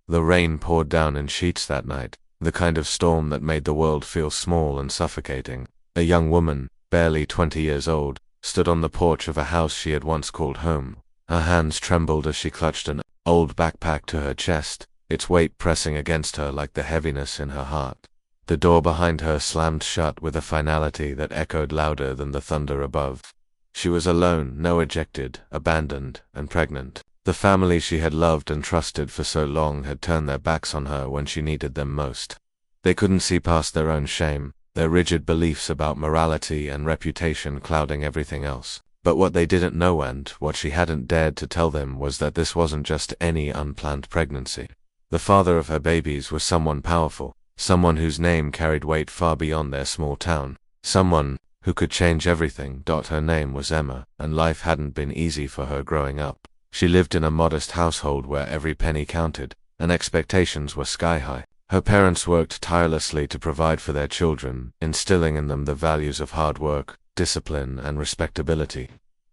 The rain poured down in sheets that night, the kind of storm that made the world feel small and suffocating. A young woman, barely 20 years old, stood on the porch of a house she had once called home. Her hands trembled as she clutched an old backpack to her chest, its weight pressing against her like the heaviness in her heart. The door behind her slammed shut with a finality that echoed louder than the thunder above. She was alone, now ejected, abandoned, and pregnant. The family she had loved and trusted for so long had turned their backs on her when she needed them most. They couldn't see past their own shame, their rigid beliefs about morality and reputation clouding everything else. But what they didn't know, and what she hadn't dared to tell them, was that this wasn't just any unplanned pregnancy. The father of her babies was someone powerful, someone whose name carried weight far beyond their small town, someone who could change everything. Her name was Emma, and life hadn't been easy for her growing up. She lived in a modest household where every penny counted, and expectations were sky-high. Her parents worked tirelessly to provide for their children, instilling in them the values of hard work, discipline, and respectability.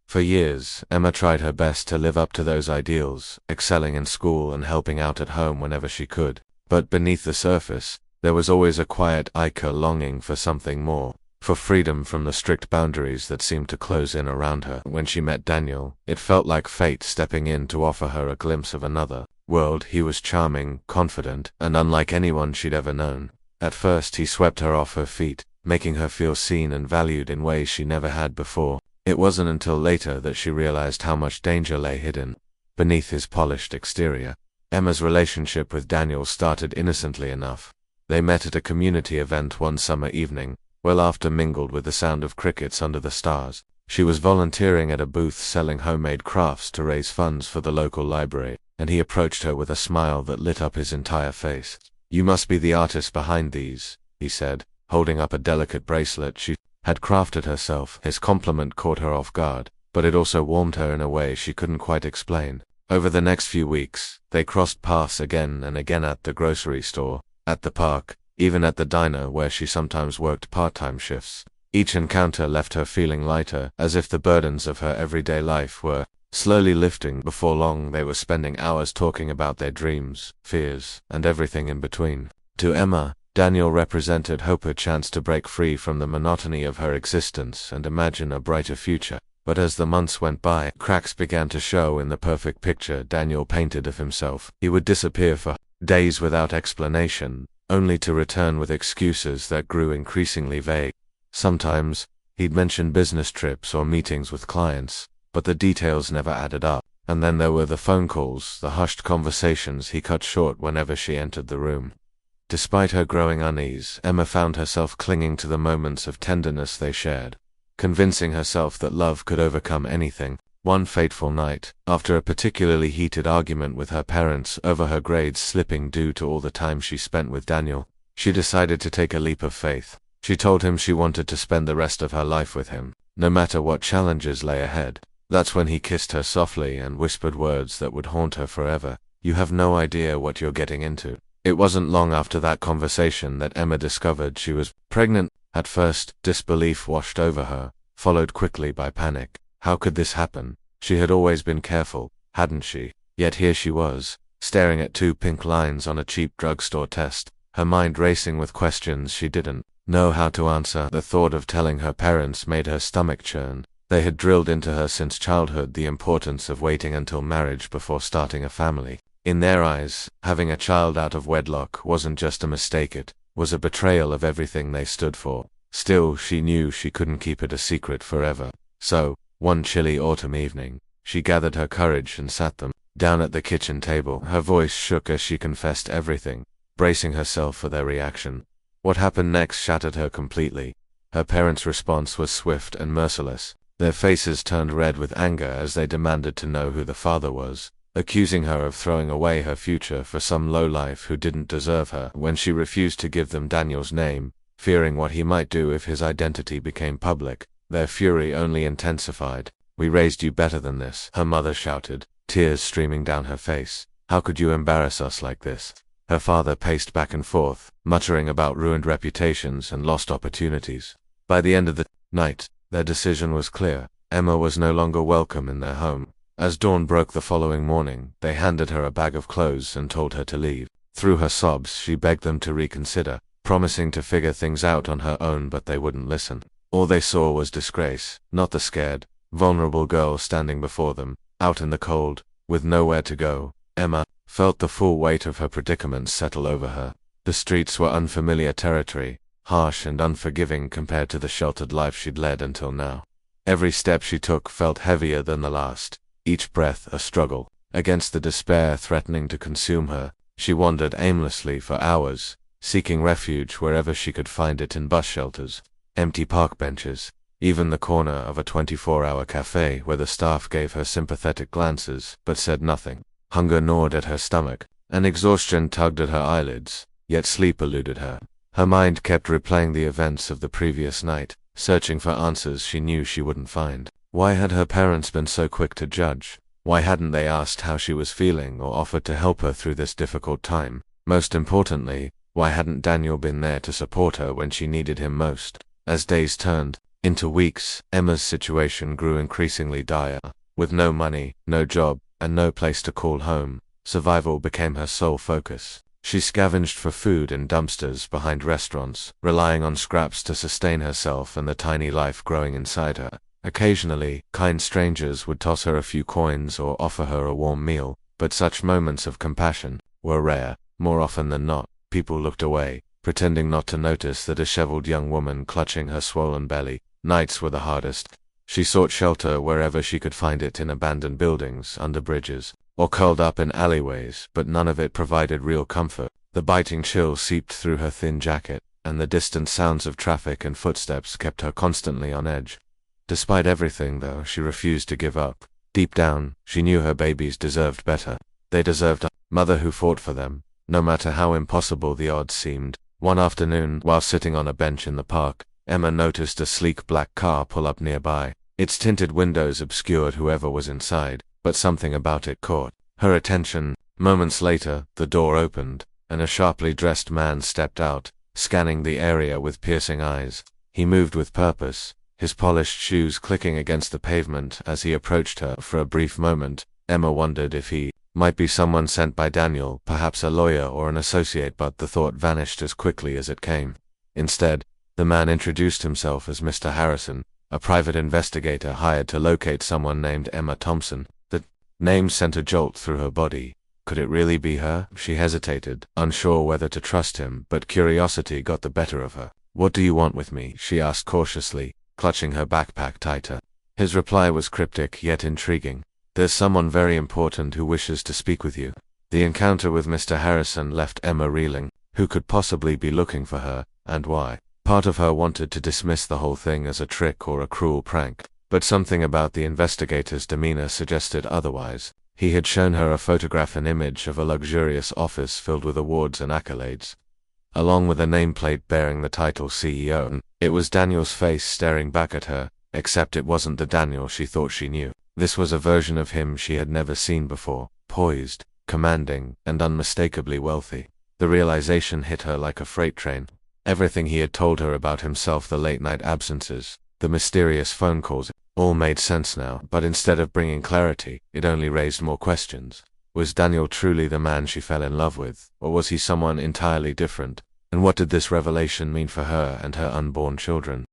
For years, Emma tried her best to live up to those ideals, excelling in school and helping out at home whenever she could. But beneath the surface, there was always a quiet longing for something more, for freedom from the strict boundaries that seemed to close in around her. When she met Daniel, it felt like fate stepping in to offer her a glimpse of another world. He was charming, confident, and unlike anyone she'd ever known. At first he swept her off her feet, making her feel seen and valued in ways she never had before. It wasn't until later that she realized how much danger lay hidden beneath his polished exterior. Emma's relationship with Daniel started innocently enough. They met at a community event one summer evening, where laughter mingled with the sound of crickets under the stars. She was volunteering at a booth selling homemade crafts to raise funds for the local library, and he approached her with a smile that lit up his entire face. "You must be the artist behind these," he said, holding up a delicate bracelet she had crafted herself. His compliment caught her off guard, but it also warmed her in a way she couldn't quite explain. Over the next few weeks, they crossed paths again and again at the grocery store, at the park, even at the diner where she sometimes worked part-time shifts. Each encounter left her feeling lighter, as if the burdens of her everyday life were slowly lifting. Before long, they were spending hours talking about their dreams, fears, and everything in between. To Emma, Daniel represented hope, a chance to break free from the monotony of her existence and imagine a brighter future. But as the months went by, cracks began to show in the perfect picture Daniel painted of himself. He would disappear for days without explanation, only to return with excuses that grew increasingly vague. Sometimes, he'd mention business trips or meetings with clients, but the details never added up. And then there were the phone calls, the hushed conversations he cut short whenever she entered the room. Despite her growing unease, Emma found herself clinging to the moments of tenderness they shared, convincing herself that love could overcome anything. One fateful night, after a particularly heated argument with her parents over her grades slipping due to all the time she spent with Daniel, she decided to take a leap of faith. She told him she wanted to spend the rest of her life with him, no matter what challenges lay ahead. That's when he kissed her softly and whispered words that would haunt her forever. "You have no idea what you're getting into." It wasn't long after that conversation that Emma discovered she was pregnant. At first, disbelief washed over her, followed quickly by panic. How could this happen? She had always been careful, hadn't she? Yet here she was, staring at 2 pink lines on a cheap drugstore test, her mind racing with questions she didn't know how to answer. The thought of telling her parents made her stomach churn. They had drilled into her since childhood the importance of waiting until marriage before starting a family. In their eyes, having a child out of wedlock wasn't just a mistake, it was a betrayal of everything they stood for. Still, she knew she couldn't keep it a secret forever. So, one chilly autumn evening, she gathered her courage and sat them down at the kitchen table. Her voice shook as she confessed everything, bracing herself for their reaction. What happened next shattered her completely. Her parents' response was swift and merciless. Their faces turned red with anger as they demanded to know who the father was, accusing her of throwing away her future for some lowlife who didn't deserve her. When she refused to give them Daniel's name, fearing what he might do if his identity became public, their fury only intensified. "We raised you better than this," her mother shouted, tears streaming down her face. "How could you embarrass us like this?" Her father paced back and forth, muttering about ruined reputations and lost opportunities. By the end of the night, their decision was clear. Emma was no longer welcome in their home. As dawn broke the following morning, they handed her a bag of clothes and told her to leave. Through her sobs, she begged them to reconsider, promising to figure things out on her own, but they wouldn't listen. All they saw was disgrace, not the scared, vulnerable girl standing before them, out in the cold, with nowhere to go. Emma felt the full weight of her predicament settle over her. The streets were unfamiliar territory, harsh and unforgiving compared to the sheltered life she'd led until now. Every step she took felt heavier than the last, each breath a struggle. Against the despair threatening to consume her, she wandered aimlessly for hours, seeking refuge wherever she could find it, in bus shelters, empty park benches, even the corner of a 24-hour cafe where the staff gave her sympathetic glances but said nothing. Hunger gnawed at her stomach, and exhaustion tugged at her eyelids, yet sleep eluded her. Her mind kept replaying the events of the previous night, searching for answers she knew she wouldn't find. Why had her parents been so quick to judge? Why hadn't they asked how she was feeling or offered to help her through this difficult time? Most importantly, why hadn't Daniel been there to support her when she needed him most? As days turned into weeks, Emma's situation grew increasingly dire. With no money, no job, and no place to call home, survival became her sole focus. She scavenged for food in dumpsters behind restaurants, relying on scraps to sustain herself and the tiny life growing inside her. Occasionally, kind strangers would toss her a few coins or offer her a warm meal, but such moments of compassion were rare. More often than not, people looked away, pretending not to notice the disheveled young woman clutching her swollen belly. Nights were the hardest. She sought shelter wherever she could find it, in abandoned buildings, under bridges, or curled up in alleyways, but none of it provided real comfort. The biting chill seeped through her thin jacket, and the distant sounds of traffic and footsteps kept her constantly on edge. Despite everything, though, she refused to give up. Deep down, she knew her babies deserved better. They deserved a mother who fought for them, no matter how impossible the odds seemed. One afternoon, while sitting on a bench in the park, Emma noticed a sleek black car pull up nearby. Its tinted windows obscured whoever was inside, but something about it caught her attention. Moments later, the door opened, and a sharply dressed man stepped out, scanning the area with piercing eyes. He moved with purpose, his polished shoes clicking against the pavement as he approached her. For a brief moment, Emma wondered if he might be someone sent by Daniel, perhaps a lawyer or an associate, but the thought vanished as quickly as it came. Instead, the man introduced himself as Mr. Harrison, a private investigator hired to locate someone named Emma Thompson. The name sent a jolt through her body. Could it really be her? She hesitated, unsure whether to trust him, but curiosity got the better of her. "What do you want with me?" she asked cautiously, clutching her backpack tighter. His reply was cryptic yet intriguing. "There's someone very important who wishes to speak with you." The encounter with Mr. Harrison left Emma reeling. Who could possibly be looking for her, and why? Part of her wanted to dismiss the whole thing as a trick or a cruel prank, but something about the investigator's demeanor suggested otherwise. He had shown her a photograph and image of a luxurious office filled with awards and accolades, along with a nameplate bearing the title CEO. It was Daniel's face staring back at her, except it wasn't the Daniel she thought she knew. This was a version of him she had never seen before, poised, commanding, and unmistakably wealthy. The realization hit her like a freight train. Everything he had told her about himself, the late-night absences, the mysterious phone calls, all made sense now, but instead of bringing clarity, it only raised more questions. Was Daniel truly the man she fell in love with, or was he someone entirely different? And what did this revelation mean for her and her unborn children?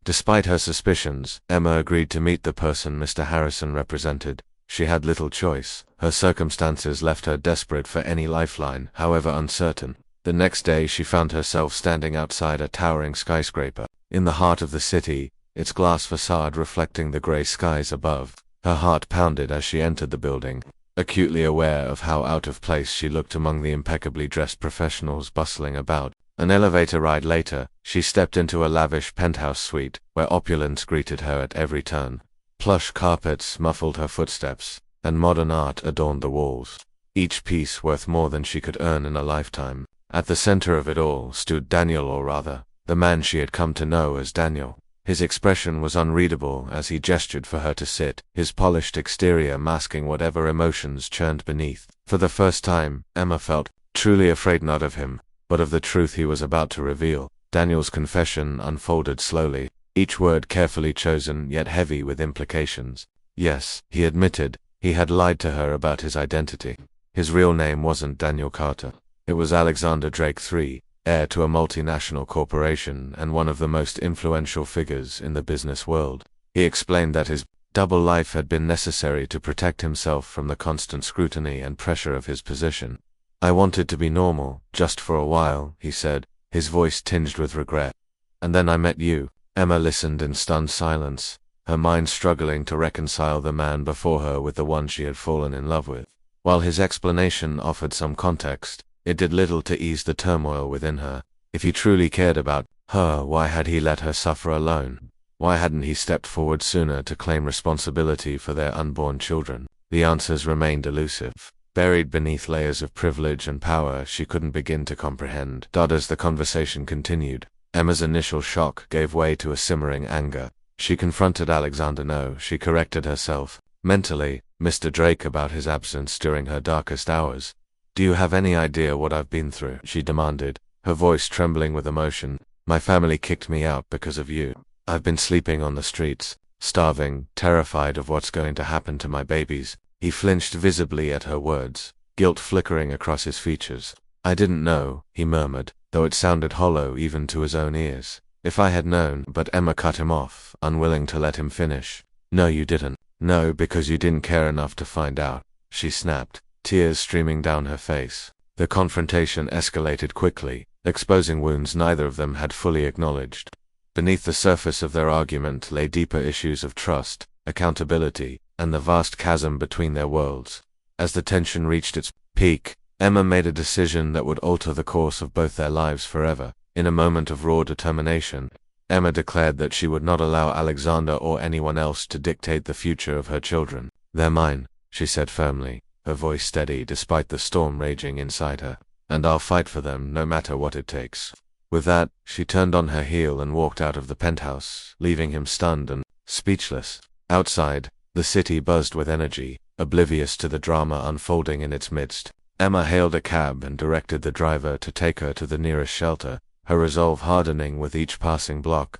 Despite her suspicions, Emma agreed to meet the person Mr. Harrison represented. She had little choice. Her circumstances left her desperate for any lifeline, however uncertain. The next day she found herself standing outside a towering skyscraper, in the heart of the city, its glass facade reflecting the grey skies above. Her heart pounded as she entered the building, acutely aware of how out of place she looked among the impeccably dressed professionals bustling about. An elevator ride later, she stepped into a lavish penthouse suite, where opulence greeted her at every turn. Plush carpets muffled her footsteps, and modern art adorned the walls, each piece worth more than she could earn in a lifetime. At the center of it all stood Daniel, or rather, the man she had come to know as Daniel. His expression was unreadable as he gestured for her to sit, his polished exterior masking whatever emotions churned beneath. For the first time, Emma felt truly afraid, not of him, but of the truth he was about to reveal. Daniel's confession unfolded slowly, each word carefully chosen yet heavy with implications. Yes, he admitted, He had lied to her about his identity. His real name wasn't Daniel Carter. It was Alexander Drake III, heir to a multinational corporation and one of the most influential figures in the business world. He explained that his double life had been necessary to protect himself from the constant scrutiny and pressure of his position. "I wanted to be normal, just for a while," he said, his voice tinged with regret. "And then I met you." Emma listened in stunned silence, her mind struggling to reconcile the man before her with the one she had fallen in love with. While his explanation offered some context, it did little to ease the turmoil within her. If he truly cared about her, why had he let her suffer alone? Why hadn't he stepped forward sooner to claim responsibility for their unborn children? The answers remained elusive, buried beneath layers of privilege and power she couldn't begin to comprehend. As the conversation continued, Emma's initial shock gave way to a simmering anger. She confronted Alexander. No, she corrected herself, mentally, Mr. Drake, about his absence during her darkest hours. "Do you have any idea what I've been through?" she demanded, her voice trembling with emotion. "My family kicked me out because of you. I've been sleeping on the streets, starving, terrified of what's going to happen to my babies." He flinched visibly at her words, guilt flickering across his features. "I didn't know," he murmured, though it sounded hollow even to his own ears. "If I had known," but Emma cut him off, unwilling to let him finish. "No, you didn't. No, because you didn't care enough to find out," she snapped, tears streaming down her face. The confrontation escalated quickly, exposing wounds neither of them had fully acknowledged. Beneath the surface of their argument lay deeper issues of trust, accountability, and the vast chasm between their worlds. As the tension reached its peak, Emma made a decision that would alter the course of both their lives forever. In a moment of raw determination, Emma declared that she would not allow Alexander or anyone else to dictate the future of her children. "They're mine," she said firmly, her voice steady despite the storm raging inside her. "And I'll fight for them no matter what it takes." With that, she turned on her heel and walked out of the penthouse, leaving him stunned and speechless. Outside, the city buzzed with energy, oblivious to the drama unfolding in its midst. Emma hailed a cab and directed the driver to take her to the nearest shelter, her resolve hardening with each passing block.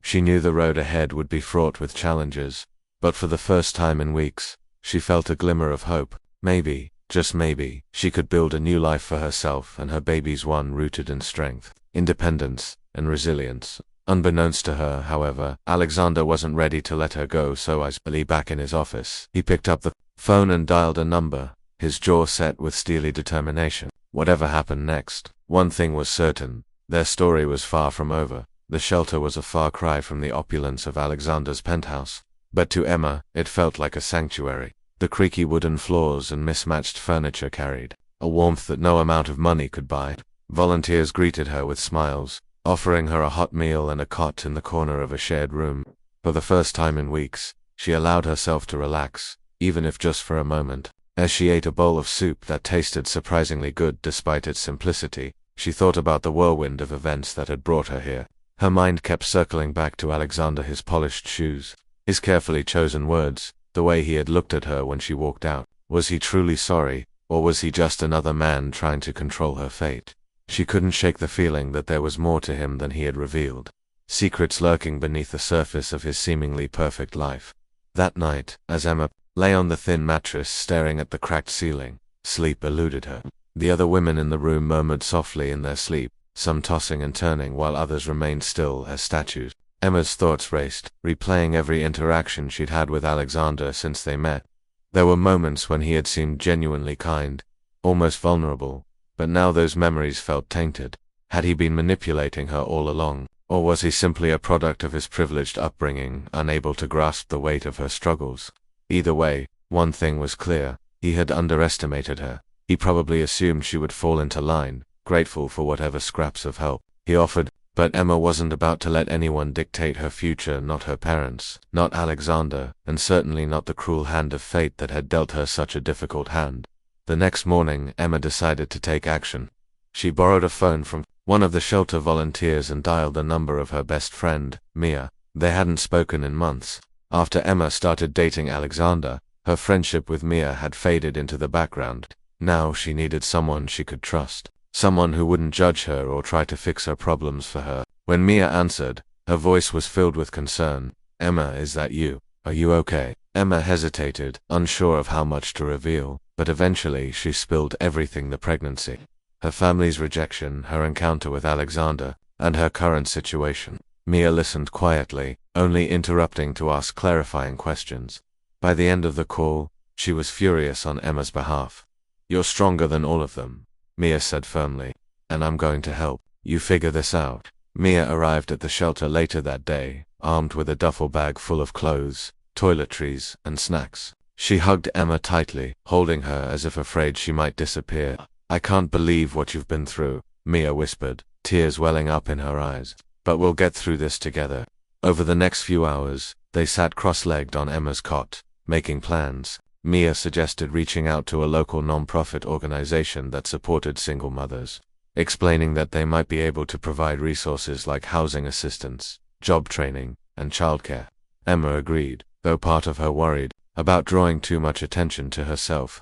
She knew the road ahead would be fraught with challenges, but for the first time in weeks, she felt a glimmer of hope. Maybe, just maybe, she could build a new life for herself and her babies, one rooted in strength, independence, and resilience. Unbeknownst to her, however, Alexander wasn't ready to let her go, so easily. Back in his office, he picked up the phone and dialed a number, his jaw set with steely determination. Whatever happened next, one thing was certain: their story was far from over. The shelter was a far cry from the opulence of Alexander's penthouse, but to Emma, it felt like a sanctuary. The creaky wooden floors and mismatched furniture carried a warmth that no amount of money could buy. Volunteers greeted her with smiles, offering her a hot meal and a cot in the corner of a shared room. For the first time in weeks, she allowed herself to relax, even if just for a moment. As she ate a bowl of soup that tasted surprisingly good despite its simplicity, she thought about the whirlwind of events that had brought her here. Her mind kept circling back to Alexander, his polished shoes, his carefully chosen words, the way he had looked at her when she walked out. Was he truly sorry, or was he just another man trying to control her fate? She couldn't shake the feeling that there was more to him than he had revealed, secrets lurking beneath the surface of his seemingly perfect life. That night, as Emma lay on the thin mattress staring at the cracked ceiling, sleep eluded her. The other women in the room murmured softly in their sleep, some tossing and turning while others remained still as statues. Emma's thoughts raced, replaying every interaction she'd had with Alexander since they met. There were moments when he had seemed genuinely kind, almost vulnerable, but now those memories felt tainted. Had he been manipulating her all along, or was he simply a product of his privileged upbringing, unable to grasp the weight of her struggles? Either way, one thing was clear: he had underestimated her. He probably assumed she would fall into line, grateful for whatever scraps of help he offered. But Emma wasn't about to let anyone dictate her future, not her parents, not Alexander, and certainly not the cruel hand of fate that had dealt her such a difficult hand. The next morning, Emma decided to take action. She borrowed a phone from one of the shelter volunteers and dialed the number of her best friend, Mia. They hadn't spoken in months. After Emma started dating Alexander, her friendship with Mia had faded into the background. Now she needed someone she could trust. Someone who wouldn't judge her or try to fix her problems for her. When Mia answered, her voice was filled with concern. "Emma, is that you? Are you okay?" Emma hesitated, unsure of how much to reveal, but eventually she spilled everything: the pregnancy, her family's rejection, her encounter with Alexander, and her current situation. Mia listened quietly, only interrupting to ask clarifying questions. By the end of the call, she was furious on Emma's behalf. "You're stronger than all of them," Mia said firmly, "and I'm going to help you figure this out." Mia arrived at the shelter later that day, armed with a duffel bag full of clothes, toiletries, and snacks. She hugged Emma tightly, holding her as if afraid she might disappear. "I can't believe what you've been through," Mia whispered, tears welling up in her eyes. "But we'll get through this together." Over the next few hours, they sat cross-legged on Emma's cot, making plans. Mia suggested reaching out to a local non-profit organization that supported single mothers, explaining that they might be able to provide resources like housing assistance, job training, and childcare. Emma agreed, though part of her worried about drawing too much attention to herself.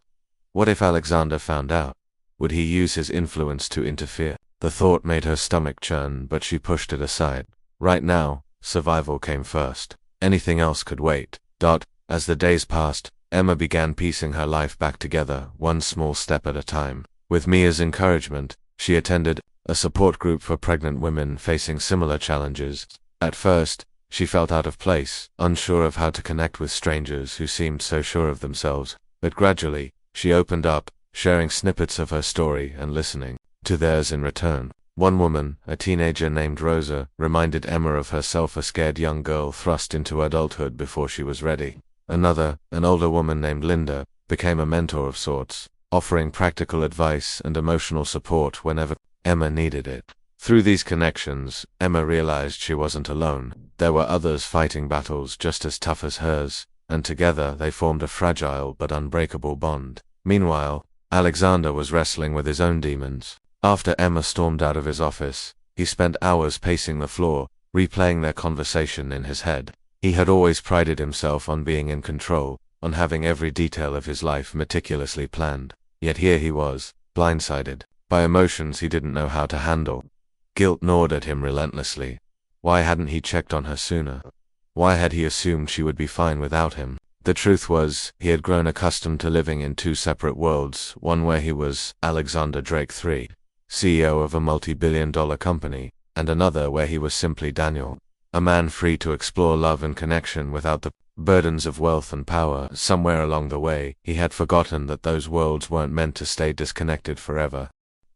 What if Alexander found out? Would he use his influence to interfere? The thought made her stomach churn, but she pushed it aside. Right now, survival came first. Anything else could wait. As the days passed, Emma began piecing her life back together, one small step at a time. With Mia's encouragement, she attended a support group for pregnant women facing similar challenges. At first, she felt out of place, unsure of how to connect with strangers who seemed so sure of themselves. But gradually, she opened up, sharing snippets of her story and listening to theirs in return. One woman, a teenager named Rosa, reminded Emma of herself, a scared young girl thrust into adulthood before she was ready. Another, an older woman named Linda, became a mentor of sorts, offering practical advice and emotional support whenever Emma needed it. Through these connections, Emma realized she wasn't alone. There were others fighting battles just as tough as hers, and together they formed a fragile but unbreakable bond. Meanwhile, Alexander was wrestling with his own demons. After Emma stormed out of his office, he spent hours pacing the floor, replaying their conversation in his head. He had always prided himself on being in control, on having every detail of his life meticulously planned. Yet here he was, blindsided by emotions he didn't know how to handle. Guilt gnawed at him relentlessly. Why hadn't he checked on her sooner? Why had he assumed she would be fine without him? The truth was, he had grown accustomed to living in two separate worlds, one where he was Alexander Drake III, CEO of a multi-billion-dollar company, and another where he was simply Daniel, a man free to explore love and connection without the burdens of wealth and power. Somewhere along the way, he had forgotten that those worlds weren't meant to stay disconnected forever.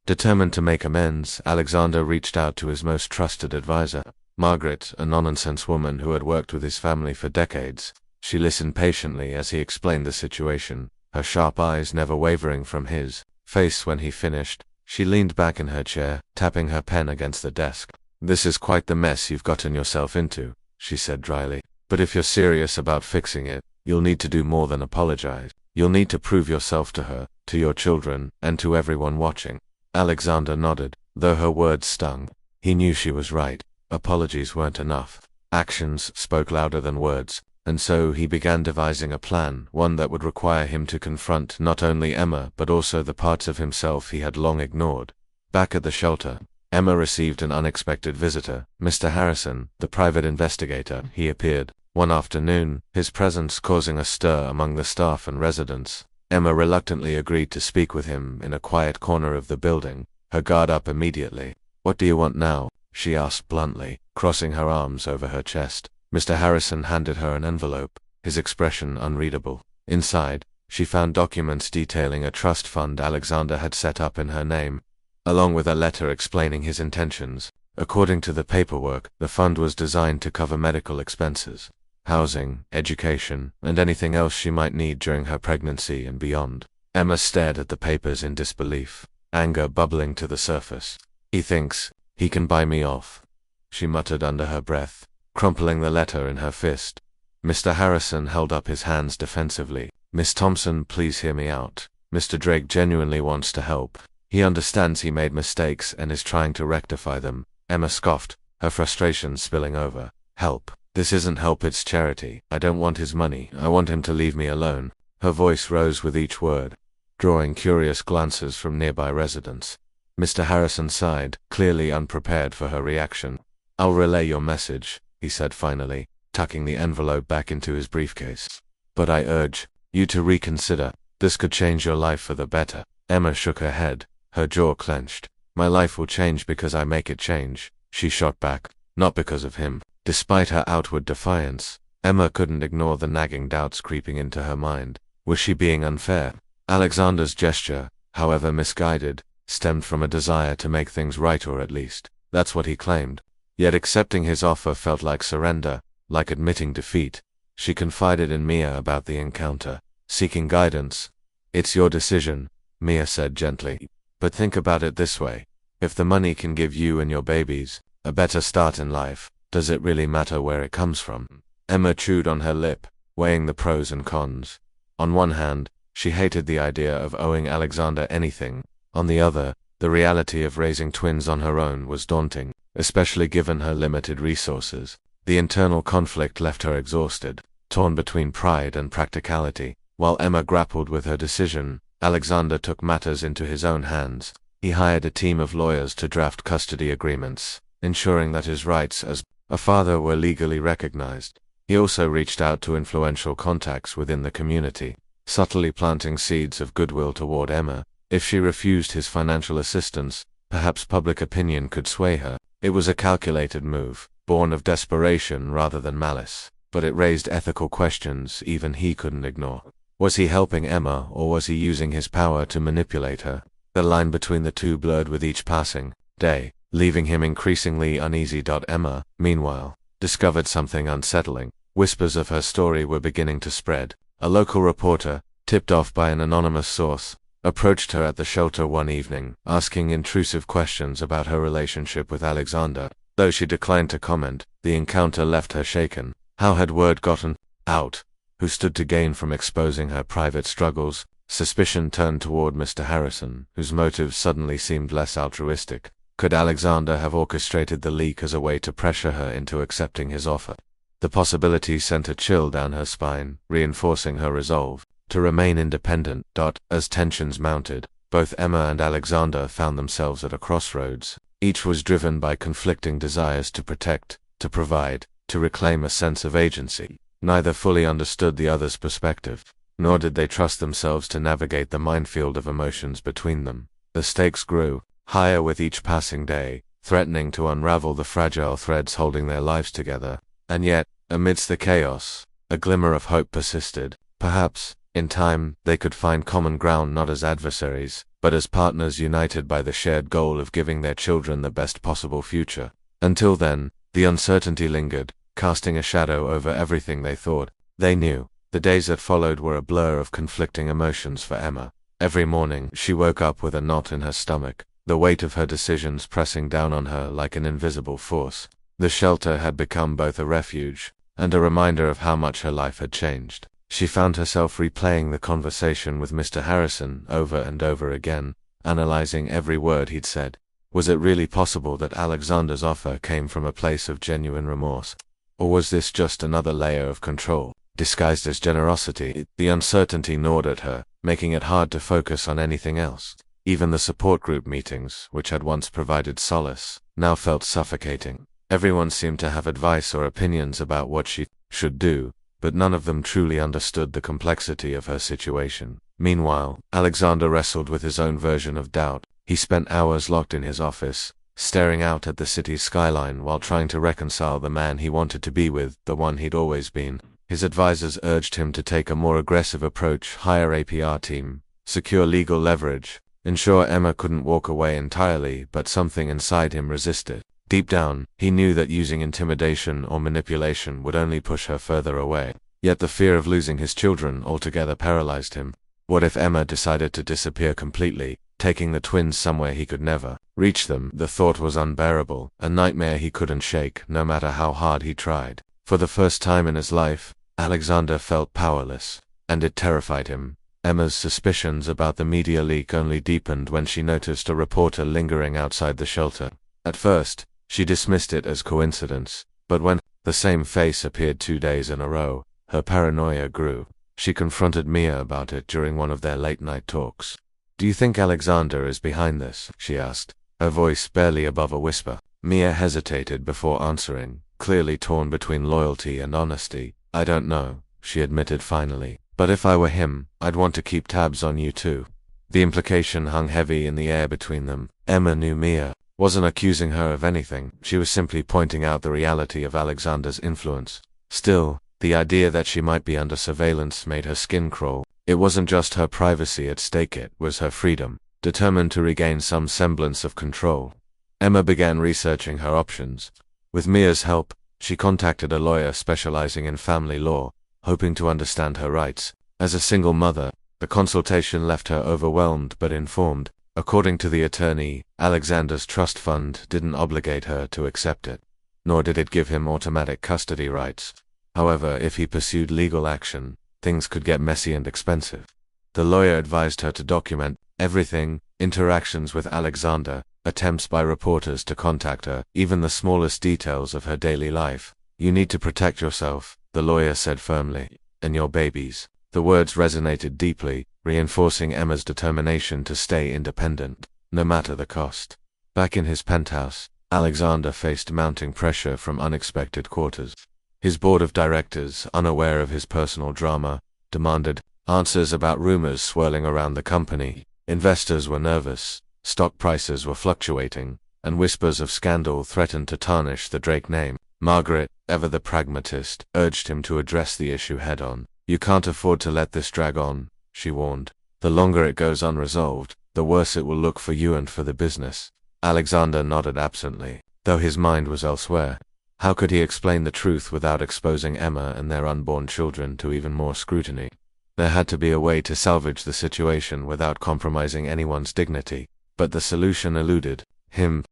Determined to make amends, Alexander reached out to his most trusted advisor, Margaret, a no-nonsense woman who had worked with his family for decades. She listened patiently as he explained the situation, her sharp eyes never wavering from his face. When he finished, she leaned back in her chair, tapping her pen against the desk. "This is quite the mess you've gotten yourself into," she said dryly. "But if you're serious about fixing it, you'll need to do more than apologize. You'll need to prove yourself to her, to your children, and to everyone watching." Alexander nodded, though her words stung. He knew she was right. Apologies weren't enough. Actions spoke louder than words, and so he began devising a plan, one that would require him to confront not only Emma but also the parts of himself he had long ignored. Back at the shelter, Emma received an unexpected visitor, Mr. Harrison, the private investigator. He appeared one afternoon, his presence causing a stir among the staff and residents. Emma reluctantly agreed to speak with him in a quiet corner of the building, her guard up immediately. "What do you want now?" she asked bluntly, crossing her arms over her chest. Mr. Harrison handed her an envelope, his expression unreadable. Inside, she found documents detailing a trust fund Alexander had set up in her name, along with a letter explaining his intentions. According to the paperwork, the fund was designed to cover medical expenses, housing, education, and anything else she might need during her pregnancy and beyond. Emma stared at the papers in disbelief, anger bubbling to the surface. "He thinks he can buy me off," she muttered under her breath, crumpling the letter in her fist. Mr. Harrison held up his hands defensively. "Miss Thompson, please hear me out. Mr. Drake genuinely wants to help. He understands he made mistakes and is trying to rectify them." Emma scoffed, her frustration spilling over. "Help? This isn't help, it's charity. I don't want his money. I want him to leave me alone." Her voice rose with each word, drawing curious glances from nearby residents. Mr. Harrison sighed, clearly unprepared for her reaction. "I'll relay your message," he said finally, tucking the envelope back into his briefcase. But I urge you to reconsider. This could change your life for the better. Emma shook her head, her jaw clenched. My life will change because I make it change, she shot back, not because of him. Despite her outward defiance, Emma couldn't ignore the nagging doubts creeping into her mind. Was she being unfair? Alexander's gesture, however misguided, stemmed from a desire to make things right, or at least, that's what he claimed. Yet accepting his offer felt like surrender, like admitting defeat. She confided in Mia about the encounter, seeking guidance. It's your decision, Mia said gently. But think about it this way. If the money can give you and your babies a better start in life, does it really matter where it comes from? Emma chewed on her lip, weighing the pros and cons. On one hand, she hated the idea of owing Alexander anything. On the other, the reality of raising twins on her own was daunting, especially given her limited resources. The internal conflict left her exhausted, torn between pride and practicality. While Emma grappled with her decision, Alexander took matters into his own hands. He hired a team of lawyers to draft custody agreements, ensuring that his rights as a father were legally recognized. He also reached out to influential contacts within the community, subtly planting seeds of goodwill toward Emma. If she refused his financial assistance, perhaps public opinion could sway her. It was a calculated move, born of desperation rather than malice, but it raised ethical questions even he couldn't ignore. Was he helping Emma, or was he using his power to manipulate her? The line between the two blurred with each passing day, leaving him increasingly uneasy. Emma, meanwhile, discovered something unsettling. Whispers of her story were beginning to spread. A local reporter, tipped off by an anonymous source, approached her at the shelter one evening, asking intrusive questions about her relationship with Alexander. Though she declined to comment, the encounter left her shaken. How had word gotten out? Who stood to gain from exposing her private struggles? Suspicion turned toward Mr. Harrison, whose motives suddenly seemed less altruistic. Could Alexander have orchestrated the leak as a way to pressure her into accepting his offer? The possibility sent a chill down her spine, reinforcing her resolve to remain independent. As tensions mounted, both Emma and Alexander found themselves at a crossroads. Each was driven by conflicting desires to protect, to provide, to reclaim a sense of agency. Neither fully understood the other's perspective, nor did they trust themselves to navigate the minefield of emotions between them. The stakes grew higher with each passing day, threatening to unravel the fragile threads holding their lives together. And yet, amidst the chaos, a glimmer of hope persisted. Perhaps, in time, they could find common ground, not as adversaries, but as partners united by the shared goal of giving their children the best possible future. Until then, the uncertainty lingered, casting a shadow over everything they thought they knew. The days that followed were a blur of conflicting emotions for Emma. Every morning, she woke up with a knot in her stomach, the weight of her decisions pressing down on her like an invisible force. The shelter had become both a refuge and a reminder of how much her life had changed. She found herself replaying the conversation with Mr. Harrison over and over again, analyzing every word he'd said. Was it really possible that Alexander's offer came from a place of genuine remorse? Or was this just another layer of control, disguised as generosity? The uncertainty gnawed at her, making it hard to focus on anything else. Even the support group meetings, which had once provided solace, now felt suffocating. Everyone seemed to have advice or opinions about what she should do, but none of them truly understood the complexity of her situation. Meanwhile, Alexander wrestled with his own version of doubt. He spent hours locked in his office, staring out at the city's skyline while trying to reconcile the man he wanted to be with, the one he'd always been. His advisors urged him to take a more aggressive approach, hire a PR team, secure legal leverage, ensure Emma couldn't walk away entirely, but something inside him resisted. Deep down, he knew that using intimidation or manipulation would only push her further away. Yet the fear of losing his children altogether paralyzed him. What if Emma decided to disappear completely, taking the twins somewhere he could never reach them? The thought was unbearable, a nightmare he couldn't shake, no matter how hard he tried. For the first time in his life, Alexander felt powerless, and it terrified him. Emma's suspicions about the media leak only deepened when she noticed a reporter lingering outside the shelter. At first, she dismissed it as coincidence, but when the same face appeared 2 days in a row, her paranoia grew. She confronted Mia about it during one of their late-night talks. "Do you think Alexander is behind this?" she asked, her voice barely above a whisper. Mia hesitated before answering, clearly torn between loyalty and honesty. "I don't know, she admitted finally. "But if I were him, I'd want to keep tabs on you too." The implication hung heavy in the air between them. Emma knew Mia wasn't accusing her of anything, she was simply pointing out the reality of Alexander's influence. Still, the idea that she might be under surveillance made her skin crawl. It wasn't just her privacy at stake, it was her freedom. Determined to regain some semblance of control, Emma began researching her options. With Mia's help, she contacted a lawyer specializing in family law, hoping to understand her rights. As a single mother, the consultation left her overwhelmed but informed. According to the attorney, Alexander's trust fund didn't obligate her to accept it, nor did it give him automatic custody rights. However, if he pursued legal action, things could get messy and expensive. The lawyer advised her to document everything: interactions with Alexander, attempts by reporters to contact her, even the smallest details of her daily life. "You need to protect yourself," the lawyer said firmly, "and your babies." The words resonated deeply, reinforcing Emma's determination to stay independent, no matter the cost. Back in his penthouse, Alexander faced mounting pressure from unexpected quarters. His board of directors, unaware of his personal drama, demanded answers about rumors swirling around the company. Investors were nervous, stock prices were fluctuating, and whispers of scandal threatened to tarnish the Drake name. Margaret, ever the pragmatist, urged him to address the issue head-on. "You can't afford to let this drag on," she warned. "The longer it goes unresolved, the worse it will look for you and for the business." Alexander nodded absently, though his mind was elsewhere. How could he explain the truth without exposing Emma and their unborn children to even more scrutiny? There had to be a way to salvage the situation without compromising anyone's dignity, but the solution eluded him.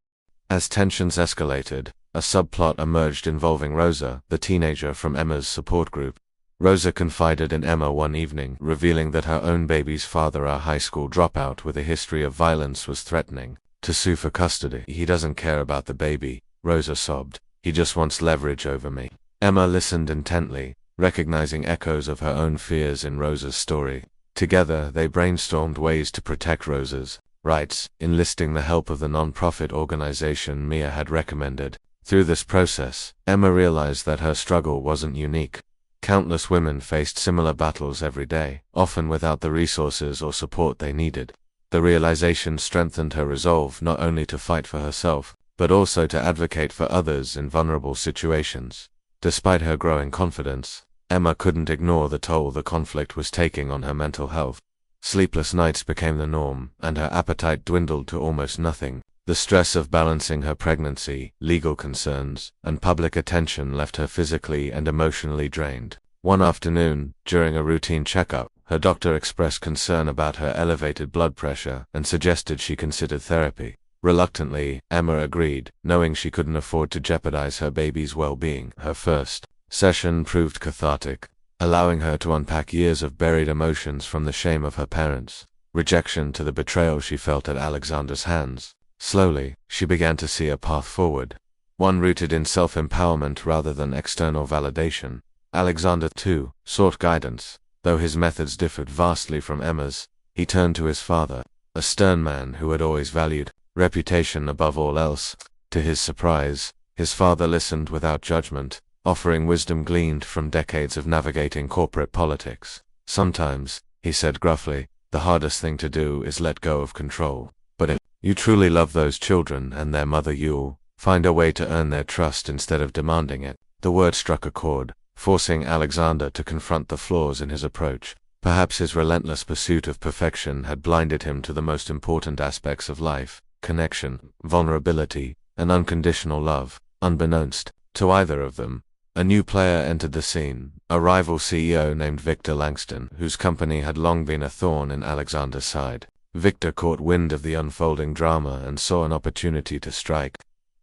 As tensions escalated, a subplot emerged involving Rosa, the teenager from Emma's support group. Rosa confided in Emma one evening, revealing that her own baby's father, a high school dropout with a history of violence, was threatening to sue for custody. "He doesn't care about the baby," Rosa sobbed. "He just wants leverage over me." Emma listened intently, recognizing echoes of her own fears in Rosa's story. Together, they brainstormed ways to protect Rosa's rights, enlisting the help of the non-profit organization Mia had recommended. Through this process, Emma realized that her struggle wasn't unique. Countless women faced similar battles every day, often without the resources or support they needed. The realization strengthened her resolve not only to fight for herself, but also to advocate for others in vulnerable situations. Despite her growing confidence, Emma couldn't ignore the toll the conflict was taking on her mental health. Sleepless nights became the norm, and her appetite dwindled to almost nothing. The stress of balancing her pregnancy, legal concerns, and public attention left her physically and emotionally drained. One afternoon, during a routine checkup, her doctor expressed concern about her elevated blood pressure and suggested she consider therapy. Reluctantly, Emma agreed, knowing she couldn't afford to jeopardize her baby's well-being. Her first session proved cathartic, allowing her to unpack years of buried emotions, from the shame of her parents' rejection to the betrayal she felt at Alexander's hands. Slowly, she began to see a path forward, one rooted in self-empowerment rather than external validation. Alexander, too, sought guidance. Though his methods differed vastly from Emma's, he turned to his father, a stern man who had always valued reputation above all else. To his surprise, his father listened without judgment, offering wisdom gleaned from decades of navigating corporate politics. "Sometimes," he said gruffly, "the hardest thing to do is let go of control. But if you truly love those children and their mother, you'll find a way to earn their trust instead of demanding it." The word struck a chord, forcing Alexander to confront the flaws in his approach. Perhaps his relentless pursuit of perfection had blinded him to the most important aspects of life: connection, vulnerability, and unconditional love. Unbeknownst to either of them, a new player entered the scene, a rival CEO named Victor Langston, whose company had long been a thorn in Alexander's side. Victor caught wind of the unfolding drama and saw an opportunity to strike.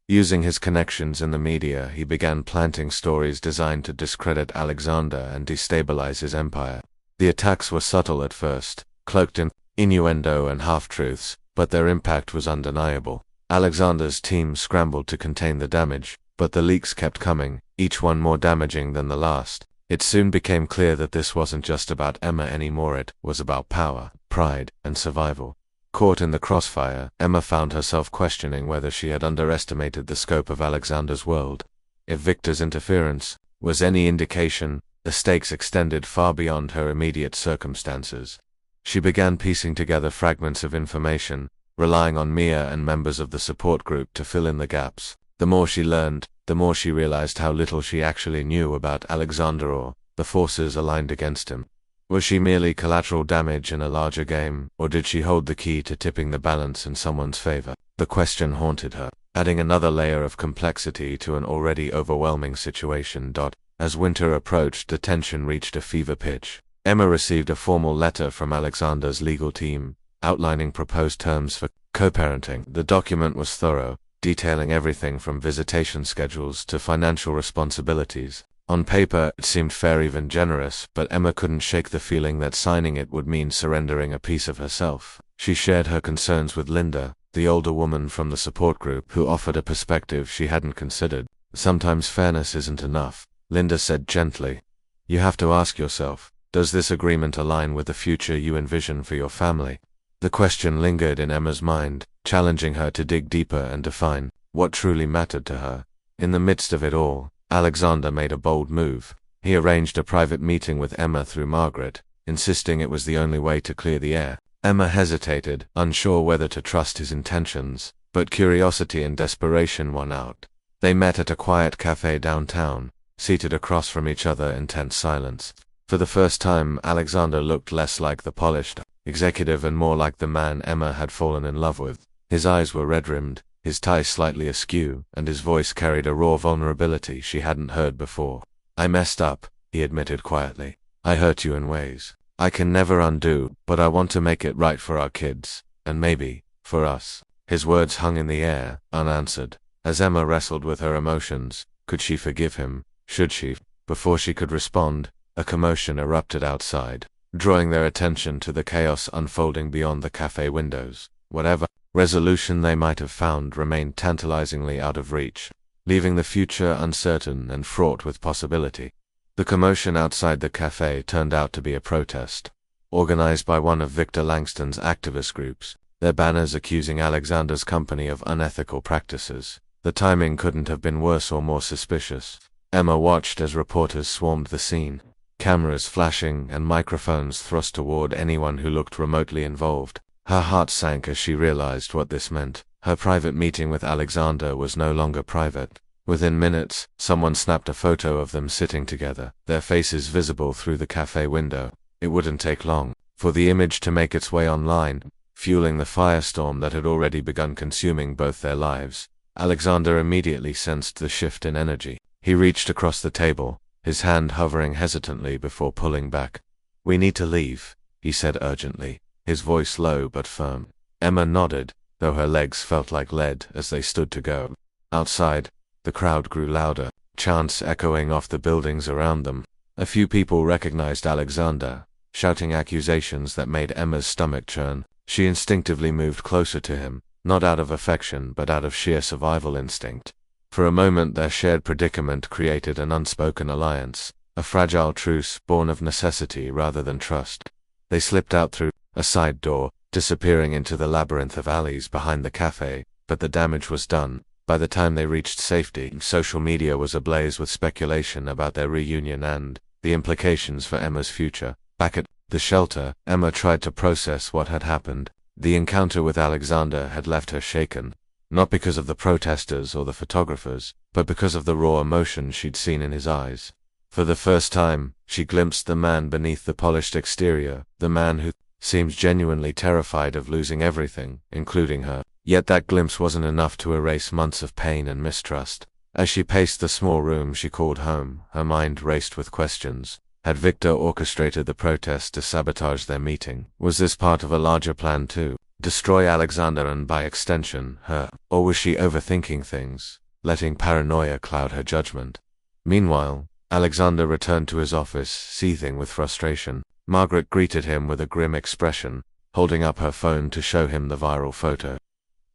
Using his connections in the media, he began planting stories designed to discredit Alexander and destabilize his empire. The attacks were subtle at first, cloaked in innuendo and half-truths, but their impact was undeniable. Alexander's team scrambled to contain the damage, but the leaks kept coming, each one more damaging than the last. It soon became clear that this wasn't just about Emma anymore, it was about power, pride, and survival. Caught in the crossfire, Emma found herself questioning whether she had underestimated the scope of Alexander's world. If Victor's interference was any indication, The stakes extended far beyond her immediate circumstances. She began piecing together fragments of information, relying on Mia and members of the support group to fill in the gaps. The more she learned, the more she realized how little she actually knew about Alexander or the forces aligned against him. Was she merely collateral damage in a larger game, or did she hold the key to tipping the balance in someone's favor? The question haunted her, adding another layer of complexity to an already overwhelming situation. As winter approached, the tension reached a fever pitch. Emma received a formal letter from Alexander's legal team, outlining proposed terms for co-parenting. The document was thorough, detailing everything from visitation schedules to financial responsibilities. On paper, it seemed fair, even generous, but Emma couldn't shake the feeling that signing it would mean surrendering a piece of herself. She shared her concerns with Linda, the older woman from the support group, who offered a perspective she hadn't considered. Sometimes fairness isn't enough, Linda said gently. You have to ask yourself, does this agreement align with the future you envision for your family? The question lingered in Emma's mind, challenging her to dig deeper and define what truly mattered to her. In the midst of it all, Alexander made a bold move. He arranged a private meeting with Emma through Margaret, insisting it was the only way to clear the air. Emma hesitated, unsure whether to trust his intentions, but curiosity and desperation won out. They met at a quiet cafe downtown, seated across from each other in tense silence. For the first time, Alexander looked less like the polished executive and more like the man Emma had fallen in love with. His eyes were red-rimmed, his tie slightly askew, and his voice carried a raw vulnerability she hadn't heard before. I messed up, he admitted quietly. I hurt you in ways I can never undo, but I want to make it right for our kids, and maybe, for us. His words hung in the air, unanswered. As Emma wrestled with her emotions, could she forgive him? Should she? Before she could respond, a commotion erupted outside, drawing their attention to the chaos unfolding beyond the cafe windows. Whatever resolution they might have found remained tantalizingly out of reach, leaving the future uncertain and fraught with possibility. The commotion outside the cafe turned out to be a protest, organized by one of Victor Langston's activist groups, their banners accusing Alexander's company of unethical practices. The timing couldn't have been worse or more suspicious. Emma watched as reporters swarmed the scene, cameras flashing and microphones thrust toward anyone who looked remotely involved. Her heart sank as she realized what this meant. Her private meeting with Alexander was no longer private. Within minutes, someone snapped a photo of them sitting together, their faces visible through the cafe window. It wouldn't take long for the image to make its way online, fueling the firestorm that had already begun consuming both their lives. Alexander immediately sensed the shift in energy. He reached across the table, his hand hovering hesitantly before pulling back. We need to leave, he said urgently, his voice low but firm. Emma nodded, though her legs felt like lead as they stood to go. Outside, the crowd grew louder, chants echoing off the buildings around them. A few people recognized Alexander, shouting accusations that made Emma's stomach churn. She instinctively moved closer to him, not out of affection but out of sheer survival instinct. For a moment their shared predicament created an unspoken alliance, a fragile truce born of necessity rather than trust. They slipped out through a side door, disappearing into the labyrinth of alleys behind the cafe, but the damage was done. By the time they reached safety, social media was ablaze with speculation about their reunion and the implications for Emma's future. Back at the shelter, Emma tried to process what had happened. The encounter with Alexander had left her shaken, not because of the protesters or the photographers, but because of the raw emotion she'd seen in his eyes. For the first time, she glimpsed the man beneath the polished exterior, the man who seemed genuinely terrified of losing everything, including her. Yet that glimpse wasn't enough to erase months of pain and mistrust. As she paced the small room she called home, her mind raced with questions. Had Victor orchestrated the protest to sabotage their meeting? Was this part of a larger plan too? Destroy Alexander and by extension, her? Or was she overthinking things, letting paranoia cloud her judgment? Meanwhile, Alexander returned to his office, seething with frustration. Margaret greeted him with a grim expression, holding up her phone to show him the viral photo.